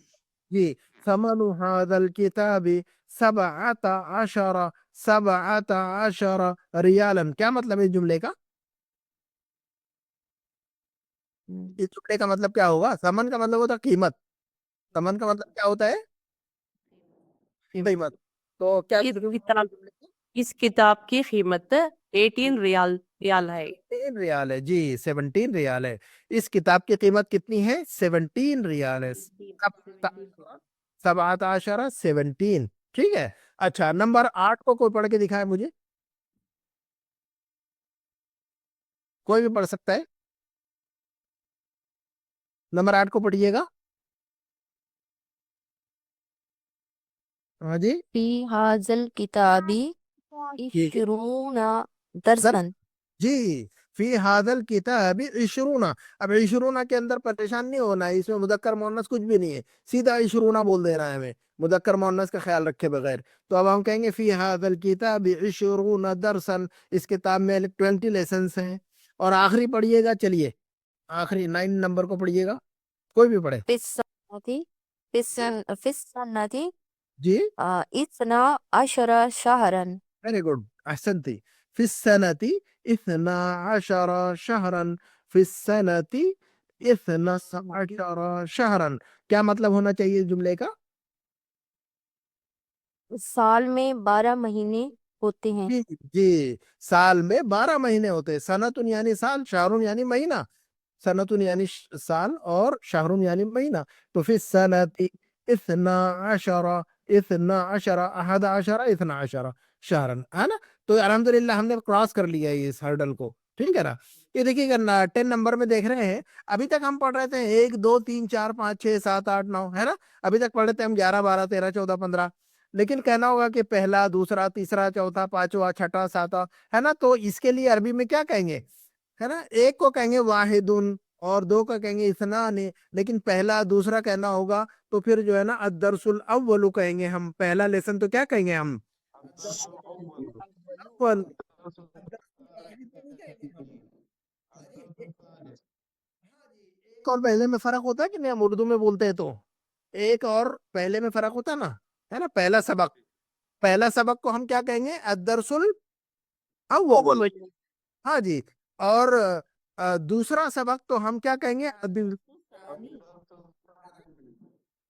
جی, ثمن هذا الكتاب 17 ریالا. کیا مطلب ہے اس جملے کا؟ اس جملے کا مطلب کیا ہوگا؟ ثمن کا مطلب ہوتا ہے قیمت, ثمن کا مطلب کیا ہوتا ہے؟ قیمت. تو کیا اس کتاب کی قیمت 18 ریال ہے. 17 ریال ہے. جی 17 ریال ہے. اس کتاب کی قیمت کتنی ہے؟ 17 ریال ہے. 17. ٹھیک ہے. اچھا نمبر 8 کو کوئی پڑھ کے دکھائے مجھے, کوئی بھی پڑھ سکتا ہے. نمبر 8 کو پڑھیے گا. ہاں جی, فی حاضل کتابی ٹھیک ہے. 20 درسن. جی, فی هذا الکتاب 20. اب 20 کے اندر پریشان نہیں ہونا ہے, اس میں مذکر مؤنث کچھ بھی نہیں ہے, سیدھا 20 بول دینا ہے ہمیں, مذکر مؤنث کا خیال رکھے بغیر. تو اب ہم کہیں گے فی هذا الکتاب 20 درسا, اس کتاب میں 20 لیسنس ہیں. اور آخری پڑھیے گا, چلیے آخری 9 نمبر کو پڑھیے گا, کوئی بھی پڑھے. فی السنتی جی 12 شہرن. ویری گڈ, احسنتی. فی السنتی 12 شہرن. فی السنتی 12 شہرن. کیا مطلب ہونا چاہیے اس جملے کا؟ سال میں 12 مہینے ہوتے ہیں. جی جی, سال میں 12 مہینے ہوتے ہیں. سنتن یعنی سال, شہرن یعنی مہینہ. سنتن یعنی سال اور شہرن یعنی مہینہ. تو فی السنتی 12 11 شہرن, ہے نا. تو الحمدللہ ہم نے کراس کر لیا ہے اس ہرڈل کو, ٹھیک ہے نا. یہ دیکھیے گا 10 نمبر میں دیکھ رہے ہیں, ابھی تک ہم پڑھ رہے تھے 1 2 3 4 5 6 7 8 9, ہے نا. ابھی تک پڑھ رہے تھے ہم 11 12 13 14 15. لیکن کہنا ہوگا کہ پہلا, دوسرا, تیسرا, چوتھا, پانچواں, چھٹا, ساتواں, ہے نا. تو اس کے لیے عربی میں کیا کہیں گے, ہے نا. ایک کو کہیں گے واحدن, اور 2 کا کہیں گے اثنان. لیکن پہلا دوسرا کہنا ہوگا تو پھر جو ہے نا الدرس الاول کہیں گے ہم. پہلا لیسن تو کیا کہیں گے ہم؟ اول. ایک اور پہلے میں فرق ہوتا ہے کہ نہیں, ہم اردو میں بولتے ہیں تو ایک اور پہلے میں فرق ہوتا ہے نا, ہے نا. پہلا سبق کو ہم کیا کہیں گے؟ الدرس الاول. ہاں جی. اور دوسرا سبق تو ہم کیا کہیں گے؟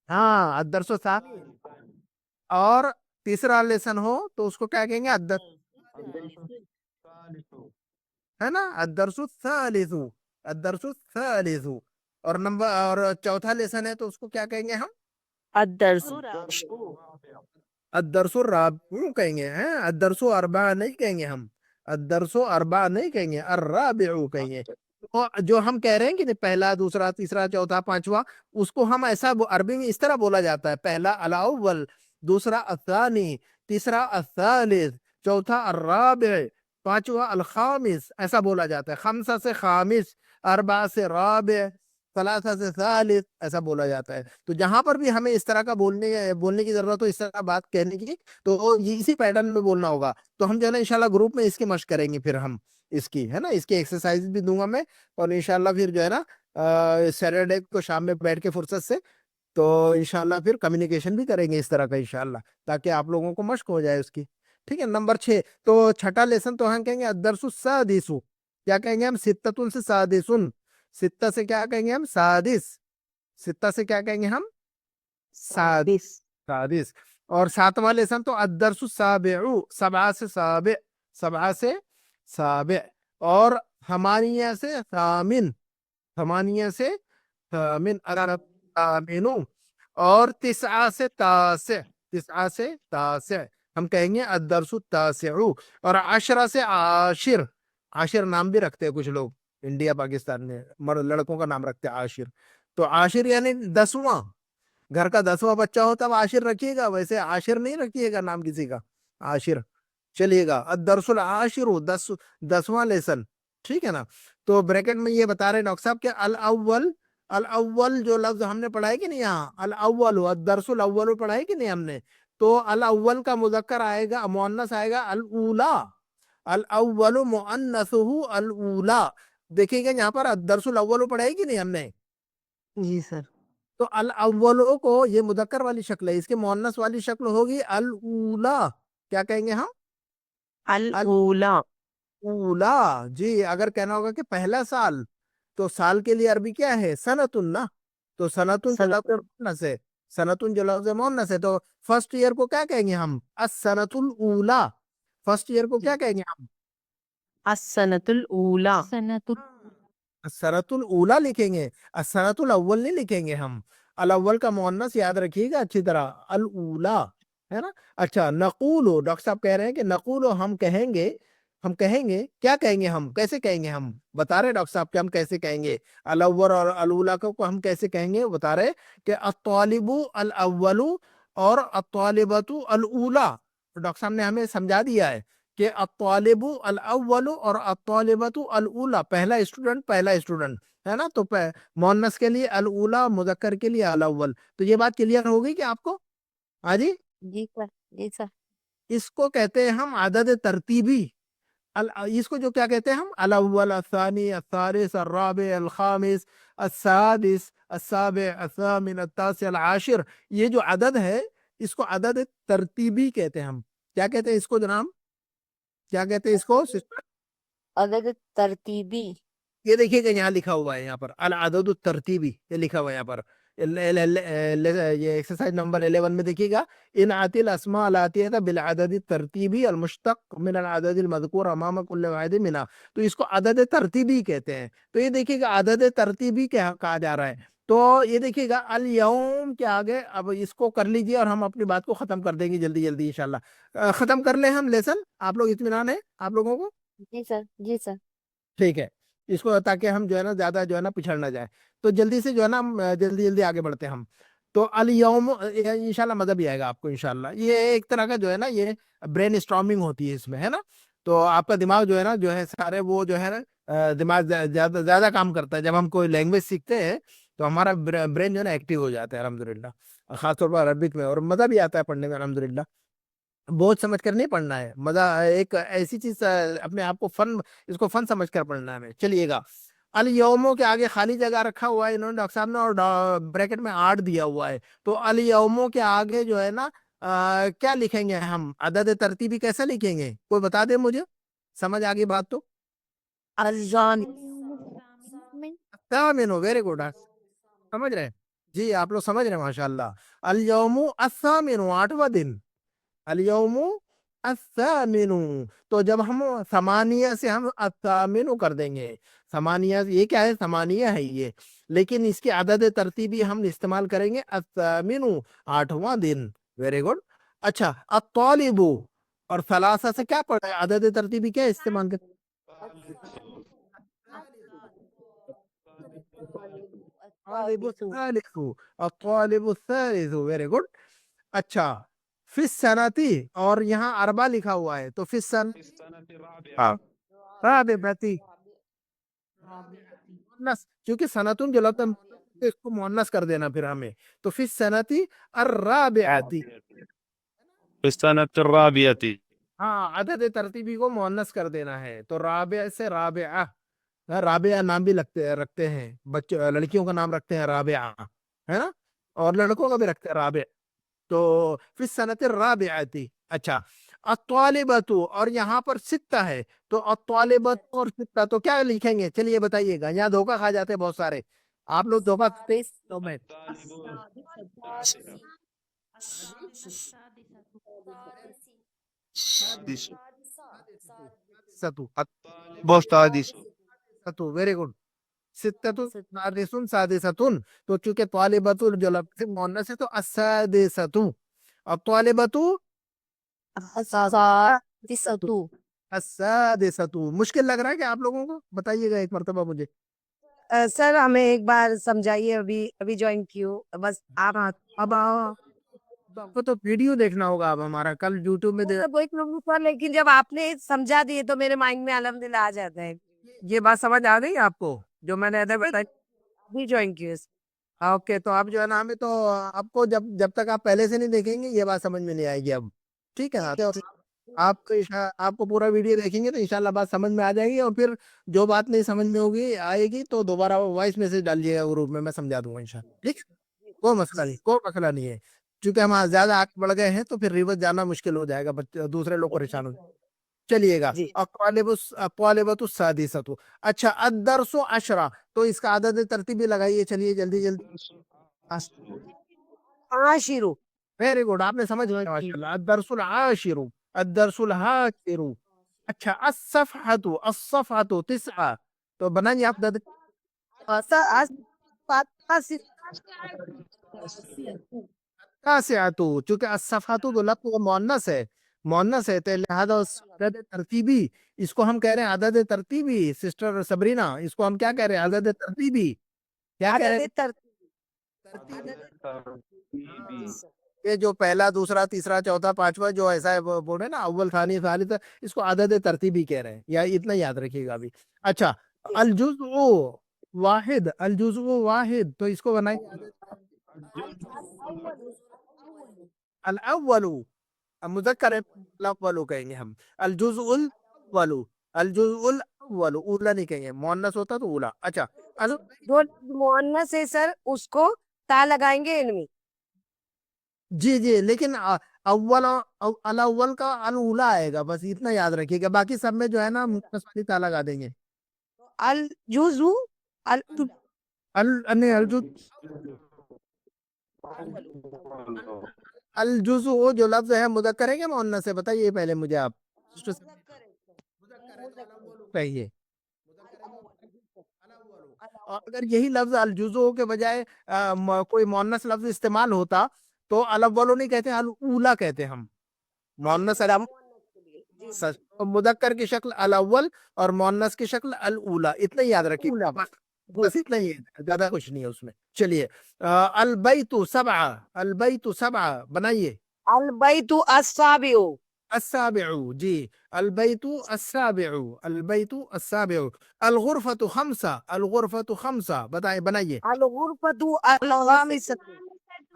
ہاں, الدرس الثانی. اور تیسرا لیسن ہو تو اس کو کیا کہیں گے؟ ہے نا, الدرس الثالث. الدرس الثالث. اور نمبر, اور چوتھا لیسن ہے تو اس کو کیا کہیں گے ہم؟ الدرس الدرس الرابع کہیں گے, ہیں. الدرس اربع نہیں کہیں گے ہم, الدرس اربع نہیں کہیں گے, الرابع کہیں گے. جو ہم کہہ رہے ہیں کہ پہلا, دوسرا, تیسرا, چوتھا, پانچواں, اس کو ہم ایسا عربی میں اس طرح بولا جاتا ہے. پہلا الاول, دوسرا الثانی, تیسرا الثالث, چوتھا الرابع, پانچواں الخامس, ایسا بولا جاتا ہے. خمسہ سے خامس, اربع سے رابع, ثلاثہ سے ثالث, ایسا بولا جاتا ہے. تو جہاں پر بھی ہمیں اس طرح کا بولنے کی ضرورت ہو, اس طرح کا بات کہنے کی, تو اسی پیٹرن میں بولنا ہوگا. تو ہم جو ہے نا انشاءاللہ گروپ میں اس کی مشق کریں گے. پھر ہم اس کی, ہے نا, اس کی ایکسرسائز بھی دوں گا میں. اور انشاءاللہ پھر جو ہے نا سیٹرڈے کو شام میں بیٹھ کے فرصت سے, تو انشاءاللہ پھر کمیونیکیشن بھی کریں گے اس طرح کا انشاءاللہ, تاکہ آپ لوگوں کو مشق ہو جائے اس کی. ٹھیک ہے. نمبر 6 تو چھٹا لیسن تو ہم کہیں گے الدرس السادس. کیا کہیں گے ہم؟ ستۃ سے سادسن. ستہ سے کیا کہیں گے ہم؟ سادس. ستہ سے کیا کہیں گے ہم؟ سادس. اور 7واں لیسن تو الدرس السابع. 7 سے سابع, 7 سے سابع. اور ثمانیہ سے ثامن, ثمانیہ سے ثامن, ثامن. اور 9 سے تاسع, 9 سے تاسع, ہم کہیں گے الدرس التاسع. اور 10 سے عاشر, عاشر نام بھی رکھتے ہیں کچھ لوگ انڈیا پاکستان میں, لڑکوں کا نام رکھتے ہیں عاشر. تو عاشر یعنی 10واں. گھر کا 10واں بچہ ہو تب عاشر رکھیے گا, ویسے عاشر نہیں رکھیے گا نام کسی کا, عاشر. चलिएगा अद्दरसुल आशिरु 10वां लेसन, ठीक है ना। तो ब्रैकेट में ये बता रहे डॉक्टर साहब कि अल अव्वल जो लफ्ज हमने पढ़ा है कि नहीं, यहाँ अल अव्वल अद्दरसुल अव्वल पढ़ा है कि नहीं हमने, तो अल अव्वल का मुजक्कर आएगा, मुअन्नस आएगा अल ऊला, अल अव्वल मुअन्नसुहु अल ऊला। देखिएगा यहाँ पर अद्दरसुल अव्वल पढ़ा है कि नहीं हमने, जी सर। तो अल अव्वलो को ये मुदक्कर वाली शक्ल है, इसके मुअन्नस वाली शक्ल होगी अल ऊला। क्या कहेंगे हम, अल अल ऊला। ऊला। जी, अगर कहना होगा कि पहला साल, तो साल के लिए अरबी क्या है, सनतुन ना। तो सनतुन जो लफ्ज़ मुअन्नस है, सनतुन जो लफ्ज़ मुअन्नस है, तो फर्स्ट ईयर को क्या कहेंगे हम, अस-सनतुल ऊला। फर्स्ट ईयर को क्या कहेंगे हम, अस्सनतुल ऊला। सनतुल ऊला लिखेंगे, सनतुल अव्वल नहीं लिखेंगे हम। अल अव्वल का मुअन्नस याद रखिएगा अच्छी तरह, अल ऊला, है ना। अच्छा, नकूलो, डॉक्टर साहब कह रहे हैं कि नकूलो हम कहेंगे, हम कहेंगे, क्या कहेंगे हम, कैसे कहेंगे हम, बता रहे डॉक्टर साहब कि हम कैसे कहेंगे अल अव्वल और अल ऊला को हम कैसे कहेंगे, बता रहे कि अत्तालिबु अल अव्वलु और अत्तालिबतु अल ऊला। डॉक्टर साहब ने हमें समझा दिया है कि अत्तालिबु अल अव्वलु और अत्तालिबतु अल ऊला, पहला स्टूडेंट है ना। तो मुअन्नस के लिए अल ऊला, मुजक्कर के लिए अल अव्वल। तो ये बात क्लियर हो गई कि आपको, हाँ जी। जी सर, जी सर। इसको कहते हैं हम आदद तरतीबी। इसको जो क्या कहते हैं हम, अल अव्वल, अस्सानी, अस्सालिस, अर्राबि, अल खामिस, अस्सादिस, अस्साबि, अस्सामिन, अत्तासी, अल आशिर। ये जो अदद है, इसको अदद तरतीबी कहते हैं हम। क्या कहते हैं इसको जनाब, क्या कहते हैं इसको सिस्टर? अदद तरतीबी। ये देखिएगा यहाँ लिखा हुआ है, यहाँ पर अल अदद तरतीबी, ये लिखा हुआ है यहाँ पर। ये एक्सरसाइज नंबर 11 में देखिएगा, इन आतिल अस्मा अल आतियता बिल अदद तरतीबी अल मुश्तक मिन अल अदद अल मज़कूर अमाम कुल्ल वाहिद मिना। तो इसको अदद तरतीबी कहते हैं। तो ये देखिएगा अदद तरतीबी क्या कहा जा रहा है। तो ये देखिएगा अल यौम के आगे, अब इसको कर लीजिए और हम अपनी बात को खत्म कर देंगे जल्दी जल्दी इंशाल्लाह। खत्म कर ले हम लेसन, आप लोग इत्मीनान है आप लोगों को, जी सर, जी सर। ठीक है। इसको ताकि हम जो है ना ज्यादा जो है ना पिछड़ ना जाए, तो जल्दी से जो है ना हम जल्दी जल्दी आगे बढ़ते हैं हम। तो अल यौम इंशाल्लाह मजा भी आएगा आपको इंशाल्लाह। ये एक तरह का जो है ना, ये ब्रेन स्टॉर्मिंग होती है इसमें, है ना। तो आपका दिमाग जो है ना, जो है सारे वो जो है ना, दिमाग ज्यादा ज्यादा काम करता है। जब हम कोई लैंग्वेज सीखते हैं तो हमारा ब्रेन जो है ना एक्टिव हो जाता है अल्हम्दुलिल्लाह, खासतौर पर अरबिक में, और मजा भी आता है पढ़ने में अल्हम्दुलिल्लाह। बोझ समझ कर नहीं पढ़ना है, मजा एक ऐसी चीज, अपने आप को फन, इसको फन समझ कर पढ़ना है हमें। चलिएगा, अल यौमों के आगे खाली जगह रखा हुआ है इन्होंने डॉक्टर साहब ने, और ब्रैकेट में 8 दिया हुआ है। तो अल यौमों के आगे जो है ना, क्या लिखेंगे हम, अदद तरतीबी कैसे लिखेंगे, कोई बता दे मुझे, समझ आ गई बात तो। अस्सामिनु, वेरी गुड, समझ रहे हैं जी, आप लोग समझ रहे हैं माशाल्लाह। अल यौमु अस्सामिनु, 8वां दिन, अल-यौमु अस्सामिनु। तो जब हम समानिया से हम अस्सामिनु कर देंगे, समानिया ये क्या है, समानिया है ये, लेकिन इसकी आदत तरतीबी हम इस्तेमाल करेंगे अस्सामिनु, 8वां दिन। Very good. अच्छा, अत्तालिबु और सलासा से क्या पढ़ा है, आदत तरतीबी क्या इस्तेमाल कर, अत्तालिबु सालिसु, अत्तालिबु सालिसु, वेरी गुड। अच्छा, फिस सनती, और यहाँ अरबा लिखा हुआ है, तो फिस सन, हाँ, राबिबती, मुअन्नस, क्योंकि सनतुन जो लफ्ज़ तो इसको मुअन्नस कर देना फिर हमें, तो फिस सनती अर्राबिअती, फिस्तानत राबियती। हाँ, अदद तरतीबी को मुअन्नस कर देना है। तो राबिया से राबिआ, राबिया नाम भी रखते हैं बच्चों, लड़कियों का नाम रखते हैं राबिआ, है ना, और लड़कों का भी रखते हैं राबिआ। तो फिर सनत राबिअती। अच्छा, अत्वालिबतु, और यहाँ पर सित्ता है, तो अत्वालिबत और सित्ता, तो क्या लिखेंगे, चलिए बताइएगा। यहाँ धोखा खा जाते हैं बहुत सारे, आप लोग धोखा तो मैं सतु, सतु, वेरी गुड, सित्ततु सादिसुन सादिसतुन। तो चूंकि तालिबतुल जो लफ्ज़ मुअन्नस है, तो अस्सादिसतु, अब तालिबतु सादिसतु। अस्सादिसतु। मुश्किल लग रहा है कि आप लोगों को, बताइएगा एक मर्तबा मुझे। सर हमें एक बार समझाइए, अभी अभी ज्वाइन की हूँ, बस आप अब आओ, तो आपको तो वीडियो देखना होगा अब हमारा, कल यूट्यूब में वो एक नंबर पर, लेकिन जब आपने समझा दिए तो मेरे माइंड में अल्हम्दुलिल्लाह आ जाता है। ये बात समझ आ गई आपको जो मैंने अदर बताई? भी ज्वाइन किए। ओके, तो आप जो है ना हमें तो आपको जब जब तक आप पहले से नहीं देखेंगे ये बात समझ में नहीं आएगी अब, ठीक है? आपको आपको पूरा वीडियो देखेंगे तो इंशाल्लाह बात समझ में आ जाएगी, और फिर जो बात नहीं समझ में होगी आएगी तो दोबारा वॉइस मैसेज डालिएगा ग्रुप में, मैं समझा दूंगा इंशाल्लाह, ठीक? कोई मसला नहीं, कोई मसला नहीं है। क्योंकि हम ज्यादा आगे बढ़ गए हैं तो फिर रिवर्स जाना मुश्किल हो जाएगा, बच्चे दूसरे लोग परेशान हो जाएंगे। चलिएगा, जी। अक्वालिबतुस्सादिसतु। अच्छा, अद्दरसु अशरा, तो इसका आदद तरतीबी लगाइए, चलिए जल्दी जल्दी। आशिरु। वेरी गुड, आपने समझ गए माशाल्लाह। अद्दरसुल आशिरु, अद्दरसुल हाशिरु। अच्छा, अस्सफ़हतु, अस्सफ़हतु तिस्आ, तो बनाइए आप दद। तासिअतु, चूंकि अस्सफ़हतु तो लफ्ज़ वो मुअन्नस है, मुअन्नस है, तो लिहाजा उस अदद तरतीबी, इसको हम कह रहे हैं अदद तरतीबी। सिस्टर सबरीना, इसको हम क्या कह रहे हैं? अदद तरतीबी। क्या कह रहे हैं? ये जो पहला, दूसरा, तीसरा, चौथा, पांचवा जो ऐसा है वो बोल रहे हैं ना, अव्वल, थानी, सालिस, इसको आदद तरतीबी कह रहे हैं, या इतना याद रखिएगा अभी। अच्छा, अल जुज़उ वाहिद, अल जुज़उ वाहिद, तो इसको बनाइए अल अव्वलु, अब मुज़क्कर है, अल अव्वलु कहेंगे हम। अल जुज़उल अव्वलु, अल जुज़उल अव्वलु, ऊला नहीं कहेंगे, मुअन्नस होता तो ऊला। अच्छा, अल जो मुअन्नस है सर, उसको ता लगाएंगे इनमें। जी जी, लेकिन अव्वल अल अव्वल का अल उला आएगा, बस इतना याद रखिएगा, बाकी सब में जो है ना मुख्तस वाली ता लगा देंगे। अल जुजू अल नहीं, अल जुज़ु जो लफ्ज है मुज़क्कर है क्या मुअन्नस है, बताइए पहले मुझे आप। कहिए। और अगर यही लफ्ज अल जुज़ु के बजाय कोई मुअन्नस लफ्ज इस्तेमाल होता तो अल अव्वल नहीं कहते, अल ऊला कहते हम। मुअन्नस मुदक्कर की शक्ल अल अव्वल और मुअन्नस की शक्ल अल ऊला, इतना ही याद रखिए, बस इतना ही है, ज्यादा कुछ नहीं है उसमें। चलिए, अल बैतु सबआ, अल बैतु सबआ बनाइए। अल बैतु अस्साबिउ। अस्साबिउ, जी, अल बैतु अस्साबिउ, अल बैतु अस्साबिउ। अल गुरफतु खम्सा, अल गुरफतु खम्सा, बताइए, बनाइए। अल गुरफतु अल खामिसतु।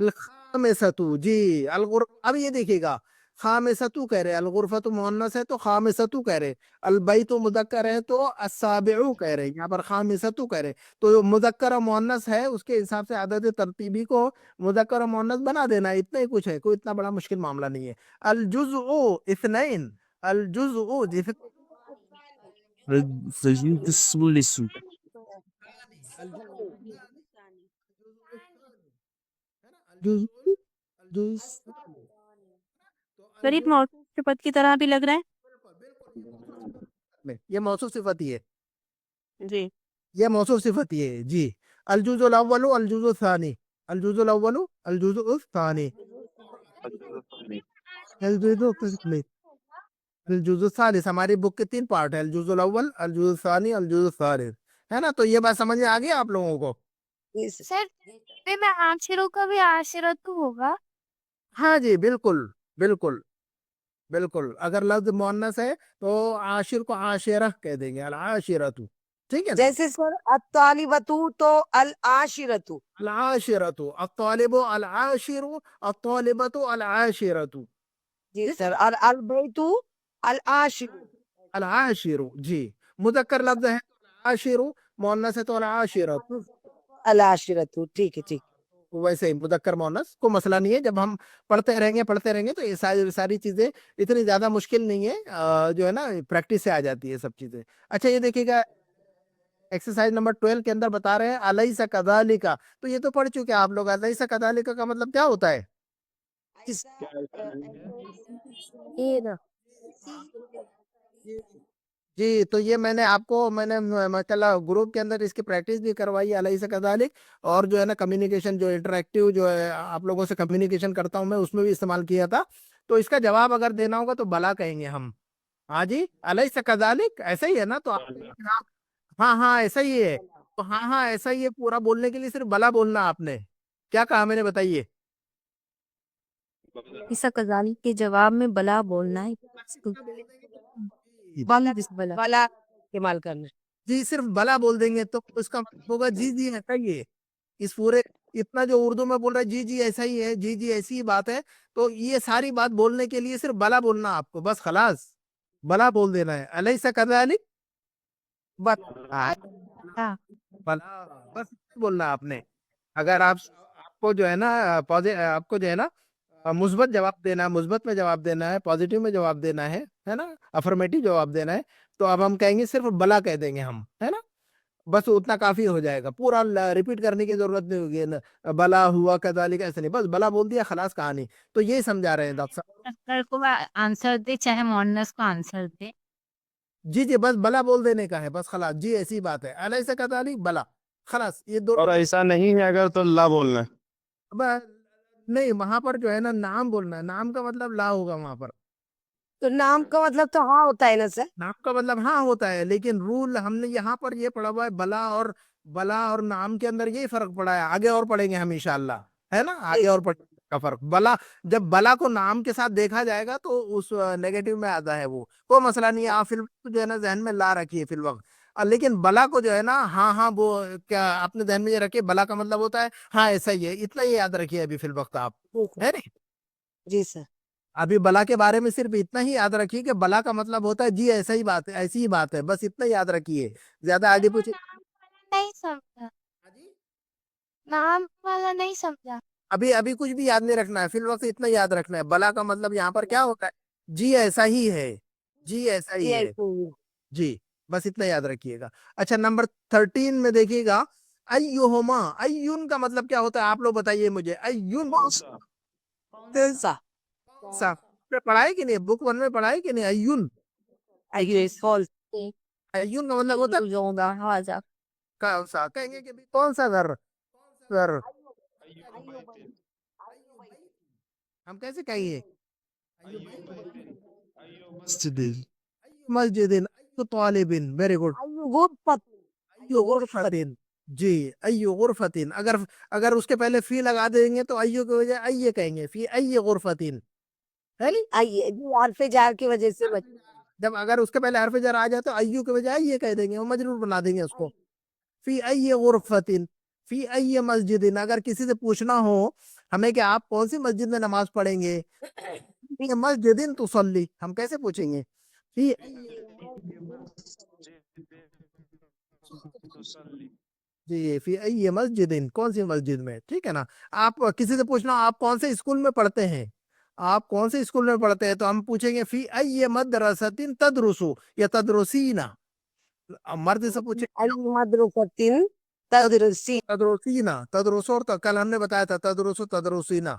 अल खामिसतु, जी, अल गुर, अब ये देखिएगा, खामिसतु कह रहे, अल गुरफतु मुअन्नस है तो खामिसतु कह रहे, अल बैतु मुदक्कर है तो अस्साबिउ कह रहे, यहाँ पर खामिसतु कह रहे। तो मुदक्कर और मुअन्नस है उसके हिसाब से आदत तरतीबी को मुदक्कर और मुअन्नस बना देना, इतना ही कुछ है, कोई इतना बड़ा मुश्किल मामला नहीं है। अल जुज़उ इत्नैन, अल जुज़उ करीब मौसम सिफत की तरह भी लग रहा है। ये मौसूफ सिफत ही है, जी। ये मौसूफ सिफत ही है, जी। अल जुज़ुल अव्वलु, अल जुज़ुल सानी, अल जुज़ुल अव्वलु, अल जुज़ुल सानी, अल जुज़ुल अल जुज़ुल सालिस। हमारी बुक के 3 पार्ट है, अल जुज़ुल अव्वल, अल जुज़ुल सानी, अल जुज़ुल सालिस, है ना? तो ये बात समझ में आ गई आप लोगों को? सर में आशिरों का भी आशिरतु होगा। हाँ जी, बिल्कुल बिल्कुल बिल्कुल, अगर लफ्ज मुअन्नस है तो आशिर को आशिरा कह देंगे, अल आशिरतु, ठीक है ना? जैसे सर अत्तालिबतु तो अल आशिरतु। अल आशिरतु, अत्तालिबु अल आशिरु, अत्तालिबतु अल आशिरतु, जी सर। और अल बैतु अल आशिरु। अल आशिरु, जी, मुदक्कर लफ्ज है आशिरु, मुअन्नस है तो अल आशिरतु। अल आशिरतु, ठीक है, ठीक। वैसे ही मुदक्कर मुअन्नस को मसला नहीं है, जब हम पढ़ते रहेंगे तो ये सारी सारी चीजें इतनी ज्यादा मुश्किल नहीं है, जो है ना प्रैक्टिस से आ जाती है सब चीजें। अच्छा, ये देखिएगा, एक्सरसाइज नंबर 12 के अंदर बता रहे हैं अलैसा कज़ालिका, तो ये तो पढ़ चुके हैं आप लोग। अलैसा कज़ालिका का मतलब क्या होता है? ये ना। जी, तो ये मैंने मतलब ग्रुप के अंदर इसकी प्रैक्टिस भी करवाई है, अलैसा कज़ालिक, और जो है ना कम्युनिकेशन, जो इंटरेक्टिव जो है आप लोगों से कम्युनिकेशन करता हूँ मैं, उसमें भी इस्तेमाल किया था। तो इसका जवाब अगर देना होगा तो भला कहेंगे हम। हाँ जी, अलैसा कज़ालिक ऐसा ही है ना, तो हाँ हाँ ऐसा ही है, तो हाँ हाँ ऐसा ही है, पूरा बोलने के लिए सिर्फ भला बोलना आपने। क्या कहा मैंने, बताइए? ऐसा कजाली के जवाब में बला बोलना है बला बला बला इस्तेमाल करना जी सिर्फ बला बोल देंगे तो उसका मतलब होगा जी जी ऐसा ही है। इस पूरे इतना जो उर्दू में बोल रहा है जी जी ऐसा ही है, जी जी ऐसी ही बात है, तो ये सारी बात बोलने के लिए सिर्फ बला बोलना आपको, बस खलास बला बोल देना है। अलैसा कज़ालिक हाँ बला, बस बोलना आपने। अगर आपको जो है ना आपको जो है ना मुस्बत जवाब देना है, मुस्बत में जवाब देना है, पॉजिटिव में जवाब देना है ना, अफर्मेटिव जवाब देना है, तो अब हम कहेंगे सिर्फ बला कह देंगे हम, है ना, बस उतना काफी हो जाएगा, पूरा रिपीट करने की जरूरत नहीं होगी न, बला हुआ कदालिक ऐसे नहीं, बस बला बोल दिया खलास कहानी। तो ये समझा रहे हैं डॉक्टर साहब। मुजक्कर को आंसर दे चाहे मुअन्नस को आंसर दे। जी जी बस बला बोल देने का है, बस खलास, जी ऐसी बात है, अलैसा कदालिक बला, खलास ये दो। और ऐसा नहीं है अगर तो ला बोलना है। नहीं वहां पर जो है ना नाम बोलना है, नाम का मतलब ला होगा वहां पर, तो नाम का मतलब तो हाँ होता है ना सर नाम का मतलब हाँ होता है, लेकिन रूल हमने यहाँ पर ये पढ़ा हुआ है, बला और नाम के अंदर यही फर्क पड़ा है, आगे और पढ़ेंगे हम इंशाल्लाह, है ना, आगे और पढ़ का फर्क। बला, जब बला को नाम के साथ देखा जाएगा तो उस नेगेटिव में आता है, वो कोई मसला नहीं है, आप फिर जो है ना जहन में ला रखिए फिल वक्त। लेकिन बला को जो है ना, हाँ हाँ वो क्या आपने ध्यान में ये रखिए, बला का मतलब होता है हाँ ऐसा ही है, इतना ही याद रखिए अभी फिल वक्त आप, है नहीं। जी सर अभी बला के बारे में सिर्फ इतना ही याद रखिए कि बला का मतलब होता है जी ऐसा ही बात है, ऐसी ही बात है, बस इतना ही याद रखिए, ज्यादा आगे पूछे। नहीं समझा, नाम वाला नहीं समझा। अभी अभी कुछ भी याद नहीं रखना है, फिर वक्त इतना याद रखना है, बला का मतलब यहाँ पर क्या होता है, जी ऐसा ही है, जी ऐसा ही ये है, जी बस इतना याद रखिएगा। अच्छा नंबर 13 में देखिएगा, अय्युहुमा, अय्युन का मतलब क्या होता है आप लोग बताइए मुझे, अय्युन कौन सा सा पढ़ा है कि नहीं, बुक 1 में पढ़ा है कि नहीं, अय्युन, आइए कौन अय्युन का मतलब होता है हवाजा कौन सा, कहेंगे कि भी कौन सा घर, घर हम कैसे कहेंगे, मस्जिदिन, अय्यु तालिबिन, वेरी गुड, अय्यु गुरफतिन, जी अय्यु गुरफतिन, अगर अगर उसके पहले फी लगा देंगे तो अय्यु की वजह अय्ये कहेंगे, फी अय्ये गुरफतिन, है नहीं। आइए हरफ जार की वजह से जब अगर उसके पहले हरफ जर आ जाए तो अय्यु की वजह अय्ये कह देंगे, वो मजरूर बना देंगे उसको। फी अय्ये गुरफतिन, फी अय्ये मस्जिदिन, अगर किसी से पूछना हो हमें कि आप कौन सी मस्जिद में नमाज पढ़ेंगे, फी मस्जिदिन तुसल्ली, हम कैसे पूछेंगे, फी जी फी अय्ये मस्जिदिन, कौन सी मस्जिद में, ठीक है ना। आप किसी से पूछना आप कौन से स्कूल में पढ़ते हैं, आप कौन से स्कूल में पढ़ते हैं, तो हम पूछेंगे फी अय्ये मदरसतिन तदरुसु या तदरुसीना। मर्द से पूछे मदरुसतिन तदरुसी तदरुसीना, तदरुसो, और कल हमने बताया था तदरुसु तदरुसीना,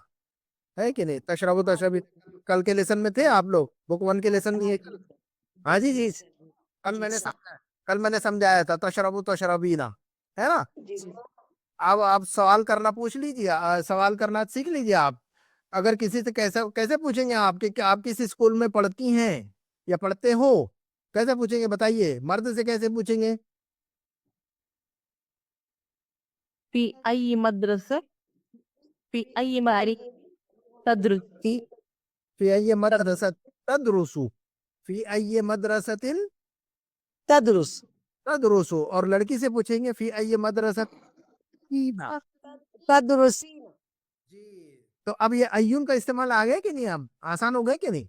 है कि नहीं, तशरबु तशरबी, कल के लेसन में थे आप लोग, बुक 1 के लेसन में ये, हाँ जी जी, कल मैंने समझाया था तशरबु तशरबीना, है ना। अब आप सवाल करना पूछ लीजिए, सवाल करना सीख लीजिए आप। अगर किसी से कैसे कैसे पूछेंगे आप कि आप किस स्कूल में पढ़ती हैं या पढ़ते हो, कैसे पूछेंगे बताइए, मर्द से कैसे पूछेंगे, في أي مدرسة في أي معرفة تدرسي फी अय्ये मदरसत तदरुसु, फी अय्ये मदरसतिन तदरुस तदरुसु, और लड़की से पूछेंगे फी अय्ये मदरसत तदरुसी जी। तो अब ये अय्युन का इस्तेमाल आ गया कि नहीं, अब आसान हो गया कि नहीं।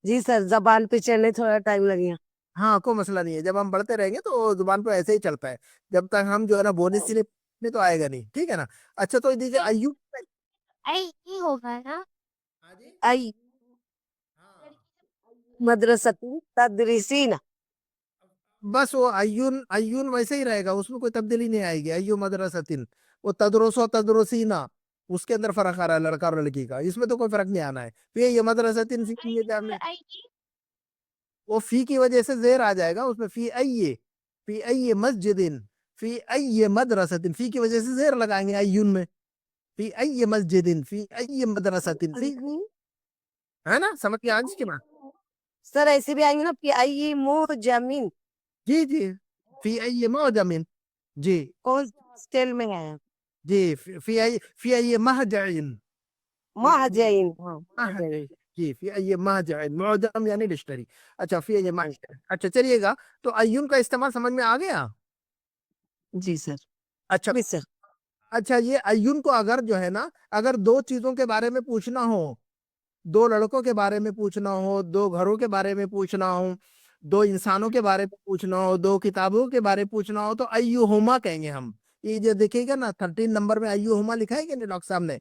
जी सर जबान पे चलने थोड़ा टाइम लगेगा हाँ कोई मसला नहीं है, जब हम बढ़ते रहेंगे तो जुबान पे ऐसे ही चलता है, जब तक हम जो है ना बोनस सिले में तो आएगा नहीं, ठीक है ना। अच्छा तो दीजिए अय्युब, आई ही होगा ना। आई मदरसतिन तदरीसीना बस वो अय्युन अय्युन वैसे ही रहेगा, उसमें कोई तब्दीली नहीं आएगी, अय्यु मदरसतिन, वो तदरुसो तदरुसीना, उसके अंदर फर्क आ रहा है लड़का और लड़की का, इसमें तो कोई फर्क नहीं आना है। फिर ये मदरसतिन फी ये जानने, वो फी की वजह से जेर आ जाएगा उसमें, फी अय्ये मस्जिदिन, फी अय्ये मदरसतिन, फी की वजह से जेर लगाएंगे अय्युन में, फी अय्ये मस्जिदिन, फी अय्ये मदरसतिन, फी, है ना, समझ के आज की बात। सर ऐसे भी आएंगे ना कि आई मोह जमीन जी जी फी अय्ये मौजमिन, जी कौन स्टाइल में है जी फी अय्ये महजइन, महाजैन جی فی یہ مہجعین معجم یعنی ڈکشنری. اچھا فی یہ مہجعین. اچھا چلیے گا تو ایون کا استعمال سمجھ میں آ گیا. جی سر. اچھا بھی سر اچھا یہ ایون کو اگر جو ہے نا اگر دو چیزوں کے بارے میں پوچھنا ہو، دو لڑکوں کے بارے میں پوچھنا ہو، دو گھروں کے بارے میں پوچھنا ہو، دو انسانوں کے بارے میں پوچھنا ہو، دو کتابوں کے بارے میں پوچھنا ہو تو ایہما کہیں گے ہم. یہ جو دیکھیے گا نا 13 نمبر میں ایہما لکھا ہے کہ نہیں ڈاکٹر صاحب نے؟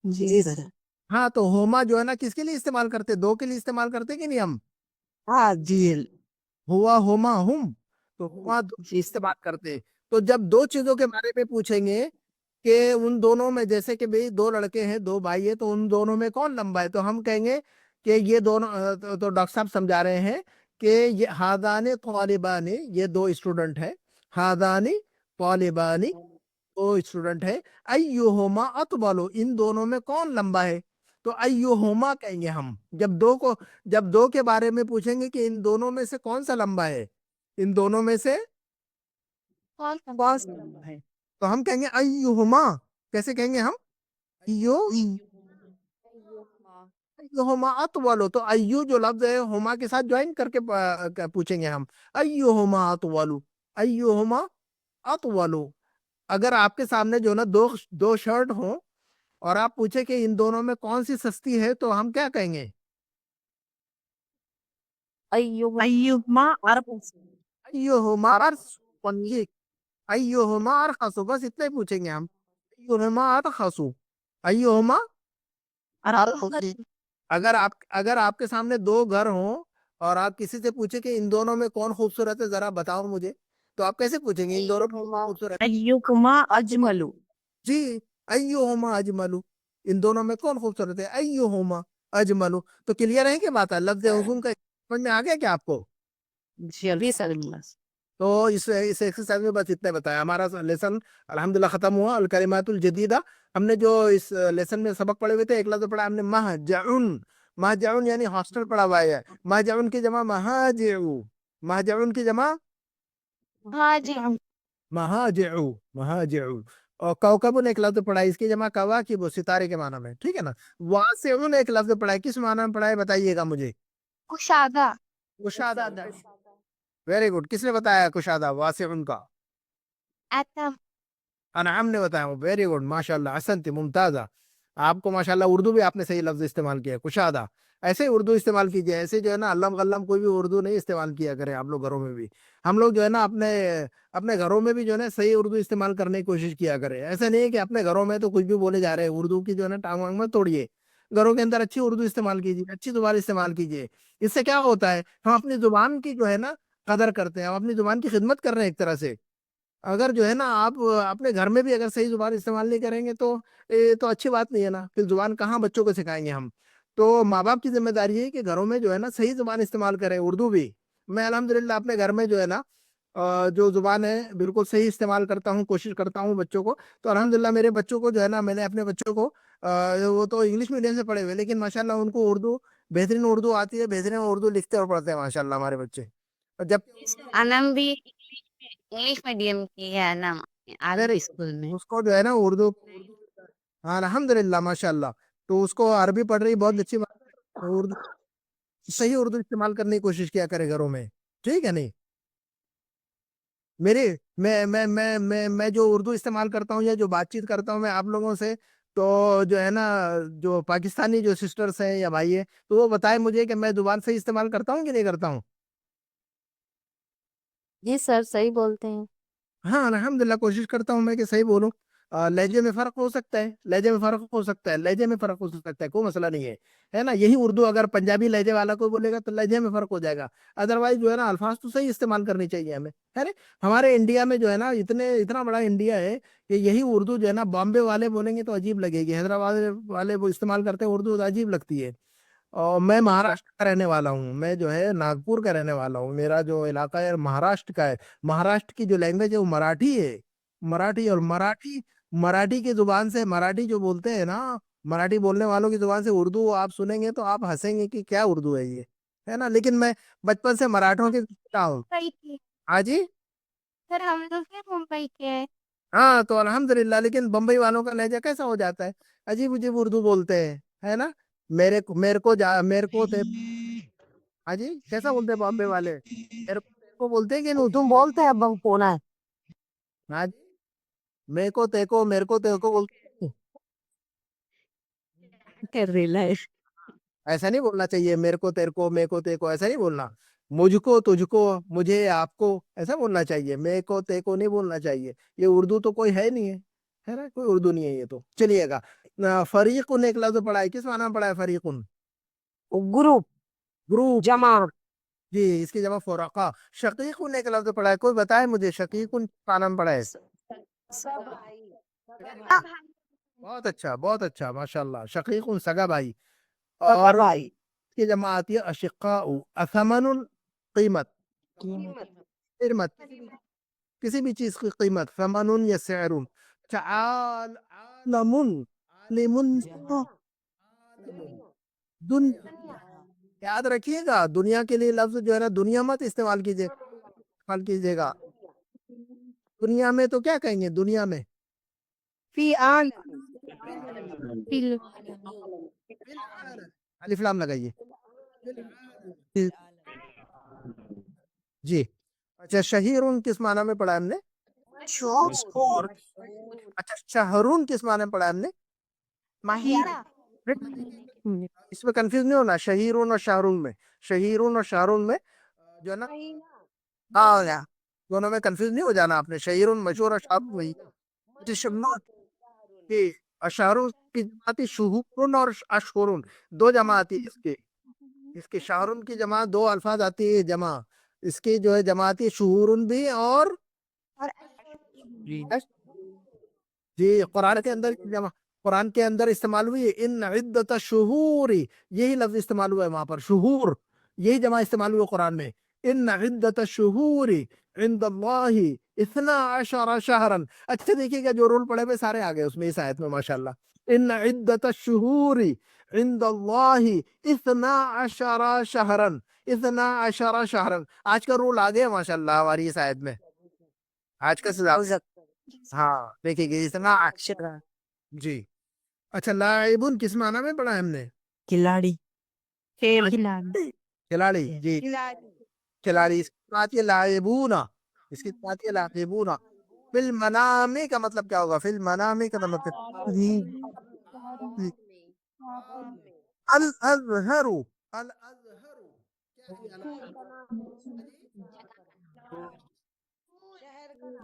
جی سر. ہاں تو ہوما جو ہے نا کس کے لیے استعمال کرتے؟ دو کے لیے استعمال کرتے کہ نہیں ہم؟ ہاں جی ہوا ہوما ہم تو ہوما دو جی استعمال کرتے. تو جب دو چیزوں کے بارے میں پوچھیں گے کہ ان دونوں میں جیسے کہ بھئی دو لڑکے ہیں، دو بھائی ہیں، تو ان دونوں میں کون لمبا ہے؟ تو ہم کہیں گے کہ یہ دونوں تو ڈاکٹر صاحب سمجھا رہے ہیں کہ یہ ہادانی طالبانی، یہ دو اسٹوڈنٹ ہیں، ہادانی طالبانی دو اسٹوڈنٹ ہے، ایہما اطول ان دونوں میں کون لمبا ہے؟ تو ایہما کہیں گے ہم. جب دو کے بارے میں پوچھیں گے کہ ان دونوں میں سے کون سا لمبا ہے، ان دونوں میں سے کون سا لمبا ہے؟ تو ہم کہیں گے ایہما. کیسے کہیں گے ہم؟ ایہما اطول. تو ایو جو لفظ ہے ہما کے ساتھ جوائن کر کے پوچھیں گے ہم ایہما اطول، ایہما اطول. اگر آپ کے سامنے جو نا دو شرٹ ہوں اور آپ پوچھیں کہ ان دونوں میں کون سی سستی ہے تو ہم کیا کہیں گے؟ ایہما ارخص. ایہما ارخص. ایہما ارخص بس اتنا ہی پوچھیں گے ہم. ایہما ارخص، ایہما. اگر آپ کے سامنے دو گھر ہوں اور آپ کسی سے پوچھیں کہ ان دونوں میں کون خوبصورت ہے ذرا بتاؤ مجھے، تو آپ کیسے پوچھیں گے ان دونوں میں کون خوبصورت ہے؟ ایہما اجمل. جی ایہما اجمل، ان دونوں میں کون خوبصورت ہے؟ ایہما اجمل. تو کلیئر ہے کہ بات ہے؟ لفظ حضوم کا سمجھ میں آ گیا کیا آپ کو؟ جی سر. تو اس ایکسرسائز میں بس اتنا بتایا. ہمارا لیسن الحمدللہ ختم ہوا. الکلمات الجدیدہ ہم نے جو اس لیسن میں سبق پڑھے ہوئے تھے، ایک لفظ پڑھا ہم نے مہجعن. مہجعن یعنی ہاسٹل پڑھا ہوا ہے. مہجعن کی جمع مہاجعو، مہجعن کی جمع ہاں جی. مہاجعو، مہاجعو. اور کوکبن ایک لفظ پڑھا ہے، اس کی جمع کواکب، وہ ستارے کے معنی میں. ٹھیک ہے نا. واسعن ایک لفظ پڑھا ہے، کس معنی میں پڑھا ہے بتائیے گا مجھے؟ کشادہ. کشادہ. Very good. کس نے بتایا کشادہ واسعن کا؟ ایتم. انعام نے بتایا. ویری گڈ ماشاء اللہ احسنت ممتازہ. آپ کو ماشاء اللہ اردو بھی آپ نے صحیح لفظ استعمال کیا ہے کشادہ. ایسے ہی اردو استعمال کیجیے. ایسے جو ہے نا علم غلم کوئی بھی اردو نہیں استعمال کیا کریں آپ لوگ گھروں میں بھی. ہم لوگ جو ہے نا اپنے گھروں میں بھی جو ہے نا صحیح اردو استعمال کرنے کی کوشش کیا کریں. ایسا نہیں ہے کہ اپنے گھروں میں تو کچھ بھی بولے جا رہے ہیں. اردو کی جو ہے نا ٹانگ وانگ میں توڑیے. گھروں کے اندر اچھی اردو استعمال کیجیے، اچھی زبان استعمال کیجیے. اس سے کیا ہوتا ہے، ہم اپنی زبان کی جو ہے نا قدر کرتے ہیں، ہم اپنی زبان کی خدمت کر رہے ہیں ایک طرح سے. اگر جو ہے نا آپ اپنے گھر میں بھی اگر صحیح زبان استعمال نہیں کریں گے تو اچھی بات نہیں ہے نا. پھر زبان کہاں بچوں کو سکھائیں گے ہم؟ تو ماں باپ کی ذمہ داری ہے کہ گھروں میں جو ہے نا صحیح زبان استعمال کریں، اردو بھی. میں الحمدللہ اپنے گھر میں جو ہے نا جو زبان ہے بالکل صحیح استعمال کرتا ہوں، کوشش کرتا ہوں بچوں کو. تو الحمدللہ میرے بچوں کو جو ہے نا میں نے اپنے بچوں کو وہ تو انگلش میڈیم سے پڑھے ہوئے لیکن ماشاءاللہ ان کو اردو بہترین اردو آتی ہے، بہترین اردو لکھتے اور پڑھتے ہیں ماشاءاللہ ہمارے بچے. اور جب انم بھی انگلش میڈیم کی ہے نا، آدر اسکول میں. اس کو جو ہے نا اردو، ہاں الحمدللہ ماشاء اللہ. تو اس کو عربی پڑھ رہی بہت اچھی بات ہے. اردو صحیح اردو استعمال کرنے کی کوشش کیا کرے گھروں میں. ٹھیک ہے نہیں؟ میں جو اردو استعمال کرتا ہوں یا جو بات چیت کرتا ہوں میں آپ لوگوں سے، تو جو ہے نا جو پاکستانی جو سسٹرز ہیں یا بھائی ہیں تو وہ بتائیں مجھے کہ میں زبان صحیح استعمال کرتا ہوں کہ نہیں کرتا ہوں. جی سر صحیح بولتے ہیں. ہاں الحمدللہ کوشش کرتا ہوں میں کہ صحیح بولوں. لہجے میں فرق ہو سکتا ہے، لہجے میں فرق ہو سکتا ہے، لہجے میں فرق ہو سکتا ہے، کوئی مسئلہ نہیں ہے نا. یہی اردو اگر پنجابی لہجے والا کوئی بولے گا تو لہجے میں فرق ہو جائے گا. ادروائز جو ہے نا الفاظ تو صحیح استعمال کرنی چاہیے ہمیں، ہے نا. ہمارے انڈیا میں جو ہے نا اتنا بڑا انڈیا ہے کہ یہی اردو جو ہے نا بامبے والے بولیں گے تو عجیب لگے گی، حیدرآباد والے وہ استعمال کرتے ہیں اردو تو عجیب لگتی ہے. اور میں مہاراشٹر کا رہنے والا ہوں، میں جو ہے ناگپور کا رہنے والا ہوں. میرا جو علاقہ ہے مہاراشٹر کا ہے. مہاراشٹر کی جو لینگویج ہے وہ مراٹھی ہے. مراٹھی. اور مراٹھی کی زبان سے، مراٹھی جو بولتے ہیں نا، مراٹھی بولنے والوں کی زبان سے اردو آپ سنیں گے تو آپ ہنسیں گے کہ کیا اردو ہے یہ، ہے نا. لیکن میں بچپن سے مراٹھوں کے ہوں. ممبئی کی. ہاں جی. سر ہم لوگ بھی ممبئی کے ہیں. हाँ तो अल्हम्दुलिल्लाह, लेकिन बम्बई वालों का लहजा कैसा हो जाता है, अजीब अजीब उर्दू बोलते हैं, है ना। मेरे को थे। हाँ जी, कैसा बोलते हैं बॉम्बे वाले, को बोलते हैं कि नहीं। तुम बोलते हैं अब पोना है। हाँ जी, मेरे को तेको बोलते हैं। कर रही है। ऐसा नहीं बोलना चाहिए, मेरे को तेरे को ऐसा नहीं बोलना। मुझको तुझको, मुझे आपको, ऐसा बोलना चाहिए। मेरे को ते को नहीं बोलना चाहिए। ये उर्दू तो कोई है नहीं है ना, कोई उर्दू नहीं है ये तो। चलिएगा, फरीकुन एक लफ्ज पढ़ा है, किस माना में पढ़ा है फरीकुन। Group, group. जमात। जी, इसकी जमा फुरका। शकीकुन एक लफ्ज पढ़ा है, कोई बताए मुझे शकीकुन किस माना में पढ़ा है। बहुत अच्छा माशाल्लाह, शकीकुन सगा भाई। और भाई इसकी जमा आती है अशिक्का, अथमनुल, कीमत, कीमत, किसी भी चीज की कीमत, समनुन या सैरुन। चाल आलमुन, लिमुन, दुनिया, याद रखिएगा, दुनिया के लिए लफ्ज जो है ना, दुनिया मत इस्तेमाल कीजिएगा। दुनिया में तो क्या कहेंगे, दुनिया में फी आन फिल अलिफ लाम लगाइए। जी। अच्छा, शहीरुन किस माना में पढ़ा है हमने। और अच्छा, शहरुन किस माना में पढ़ा है हमने। माहिर इसमें कंफ्यूज नहीं होना, शहीरुन और शाहरुन में। शहीरुन और शाहरुन में जो है ना, हाँ, दोनों में कंफ्यूज नहीं हो जाना आपने। शहीरुन मशहूर और शाहरुन वही। कि अशारुन की जमाती शुहूरुन और अशहुरुन, दो जमाती इसके। इसके शाहरुन की जमा दो अल्फाज आती है जमा। इसकी जो है जमाती शुहूरुन भी और जी, कुरान के अंदर की जमा, कुरान के अंदर इस्तेमाल हुई है, इन इद्दत शुहूरी, यही लफ्ज इस्तेमाल हुआ है वहां पर, शुहूर, यही जमा इस्तेमाल हुआ है कुरान में। इन इद्दत शुहूरी इंदल्लाहि इस्ना अशरा शहरन। अच्छे देखिएगा, जो रूल पढ़े हुए सारे आ गए उसमें इस आयत में माशाल्लाह। इन इद्दत शुहूरी इंदल्लाहि इस्ना अशरा शहरन, इस्ना अशरा शहरन, आज का रूल आ गया माशाल्लाह हमारी इस आयत में, आज का सजा। हाँ देखिए इतना अक्षर। जी। अच्छा, लाइबुन किस माना में पढ़ा है हमने। खिलाड़ी, खेल खिलाड़ी, जी, खिलाड़ी। इसकी बात ये लाइबूना, इसकी बात ये लाइबूना। फिल मनामी का मतलब क्या होगा, फिल मनामी का मतलब अल अजहरु, अल अजहरु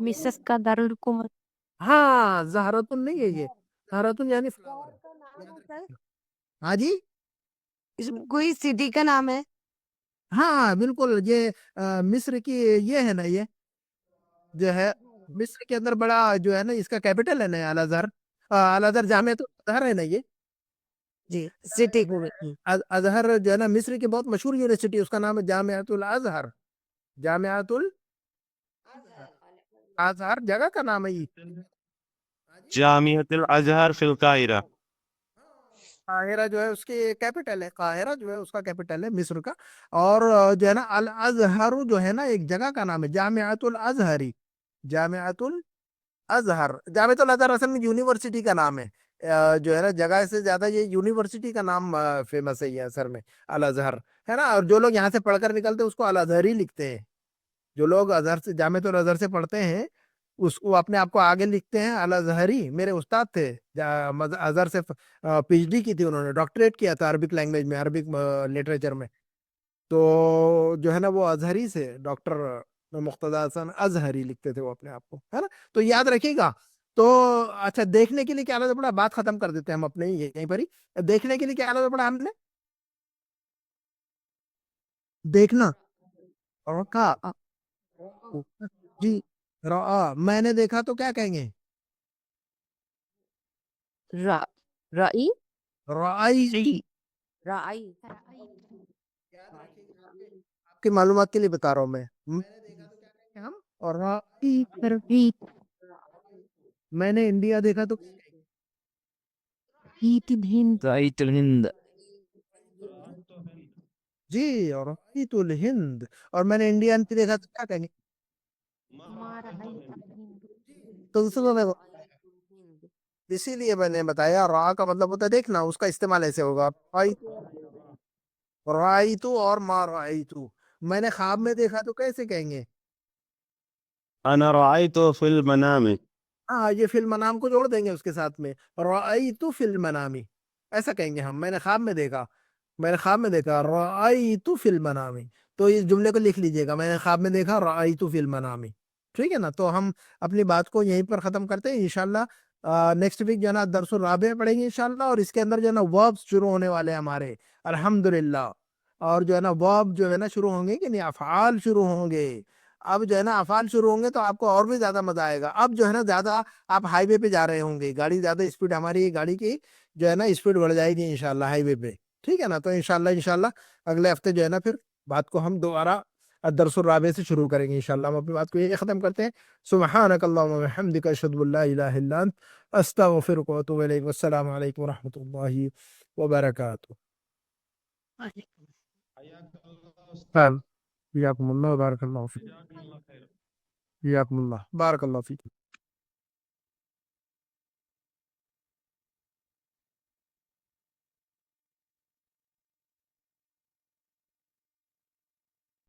मिसेस का दारुल हुकूमत हाँ, जहरतुन नहीं है ये, जहरतुन यानी फ्लावर। हाँ जी, कोई सिटी का नाम है। हाँ बिल्कुल, ये मिस्र की, ये है ना, ये जो है मिस्र के अंदर बड़ा जो है ना, इसका कैपिटल है ना अल अजहर। अल अजहर जामे तो अजहर है ना ये। जी, सिटी को अजहर जो है ना, मिस्र की बहुत मशहूर यूनिवर्सिटी, उसका नाम है जामियातुल अजहर। जामियातुल अजहर जगह का नाम है ये। जामियतुल अजहर फिल काहिरा। काहिरा जो है उसकी कैपिटल है, काहिरा जो है उसका कैपिटल है मिस्र का। और जो है ना, अल अजहर जो है ना, एक जगह का नाम है, जामियातुल अजहरी, जामियातुल अजहर। जामियातुल अजहर असल में यूनिवर्सिटी का नाम है। जो है ना, जगह से ज्यादा ये यूनिवर्सिटी का नाम फेमस है ये असल में, अल अजहर, है ना। और जो लोग यहाँ से पढ़कर निकलते हैं उसको अल अजहर ही लिखते हैं। जो लोग अजहर से, जामियातुल अजहर से पढ़ते हैं, उसको अपने आप को आगे लिखते हैं अल अजहरी। मेरे उस्ताद थे अजहर से, पीएचडी की थी उन्होंने, डॉक्टरेट किया था अरबिक लैंग्वेज में, अरबिक लिटरेचर में। तो जो है ना, वो अजहरी से डॉक्टर मुक्तदा हसन अजहरी लिखते थे वो अपने आप को, है ना। तो याद रखिएगा। तो अच्छा, देखने के लिए क्या लफ्ज पड़ा, बात खत्म कर देते हैं हम अपने यहीं पर ही। देखने के लिए क्या लफ्ज पड़ा हमने, देखना, और का, जी, मैंने देखा तो क्या कहेंगे, रा राई राई। राई आपकी मालूमात के लिए बता रहा हूँ मैंने देखा तो क्या कहेंगे हम, और राई, मैंने इंडिया देखा तो रأيت الهند जी, और राईतुल हिंद, और मैंने इंडिया देखा तो क्या कहेंगे। تنسون اسی لیے میں نے بتایا را کا مطلب ہوتا ہے دیکھنا اس کا استعمال ایسے ہوگا رائیتو اور ما رائیتو میں نے خواب میں دیکھا تو کیسے کہیں گے انا رأيته في المنام. ہاں یہ فی المنام کو جوڑ دیں گے اس کے ساتھ میں رأیتو فی المنامی ایسا کہیں گے ہم میں نے خواب میں دیکھا رأیتو فی المنامی تو اس جملے کو لکھ لیجئے گا میں نے خواب میں دیکھا رأیتو فی المنامی ٹھیک ہے نا تو ہم اپنی بات کو یہیں پر ختم کرتے ہیں انشاءاللہ نیکسٹ ویک جو ہے نا درس الرابع پڑھیں گے انشاءاللہ اور اس کے اندر جو ہے نا وربس شروع ہونے والے ہیں ہمارے الحمدللہ اور جو ہے نا ورب جو ہے نا شروع ہوں گے کہ نہیں افعال شروع ہوں گے اب جو ہے نا افعال شروع ہوں گے تو آپ کو اور بھی زیادہ مزہ آئے گا اب جو ہے نا زیادہ آپ ہائی وے پہ جا رہے ہوں گے گاڑی زیادہ اسپیڈ ہماری گاڑی کی جو ہے نا اسپیڈ بڑھ جائے گی انشاءاللہ ہائی وے پہ ٹھیک ہے نا تو انشاءاللہ اگلے ہفتے جو ہے نا پھر بات کو ہم دوبارہ الدرس الرابع سے شروع کریں گے انشاءاللہ ہم اپنی بات کو یہی ختم کرتے ہیں سبحانک اللہم و بحمدک اشہد ان لا الہ الا انت استغفرک و اتوب الیک والسلام علیکم ورحمۃ اللہ وبرکاتہ حیاکم اللہ بارک اللہ فیک حیاکم اللہ بارک اللہ فیک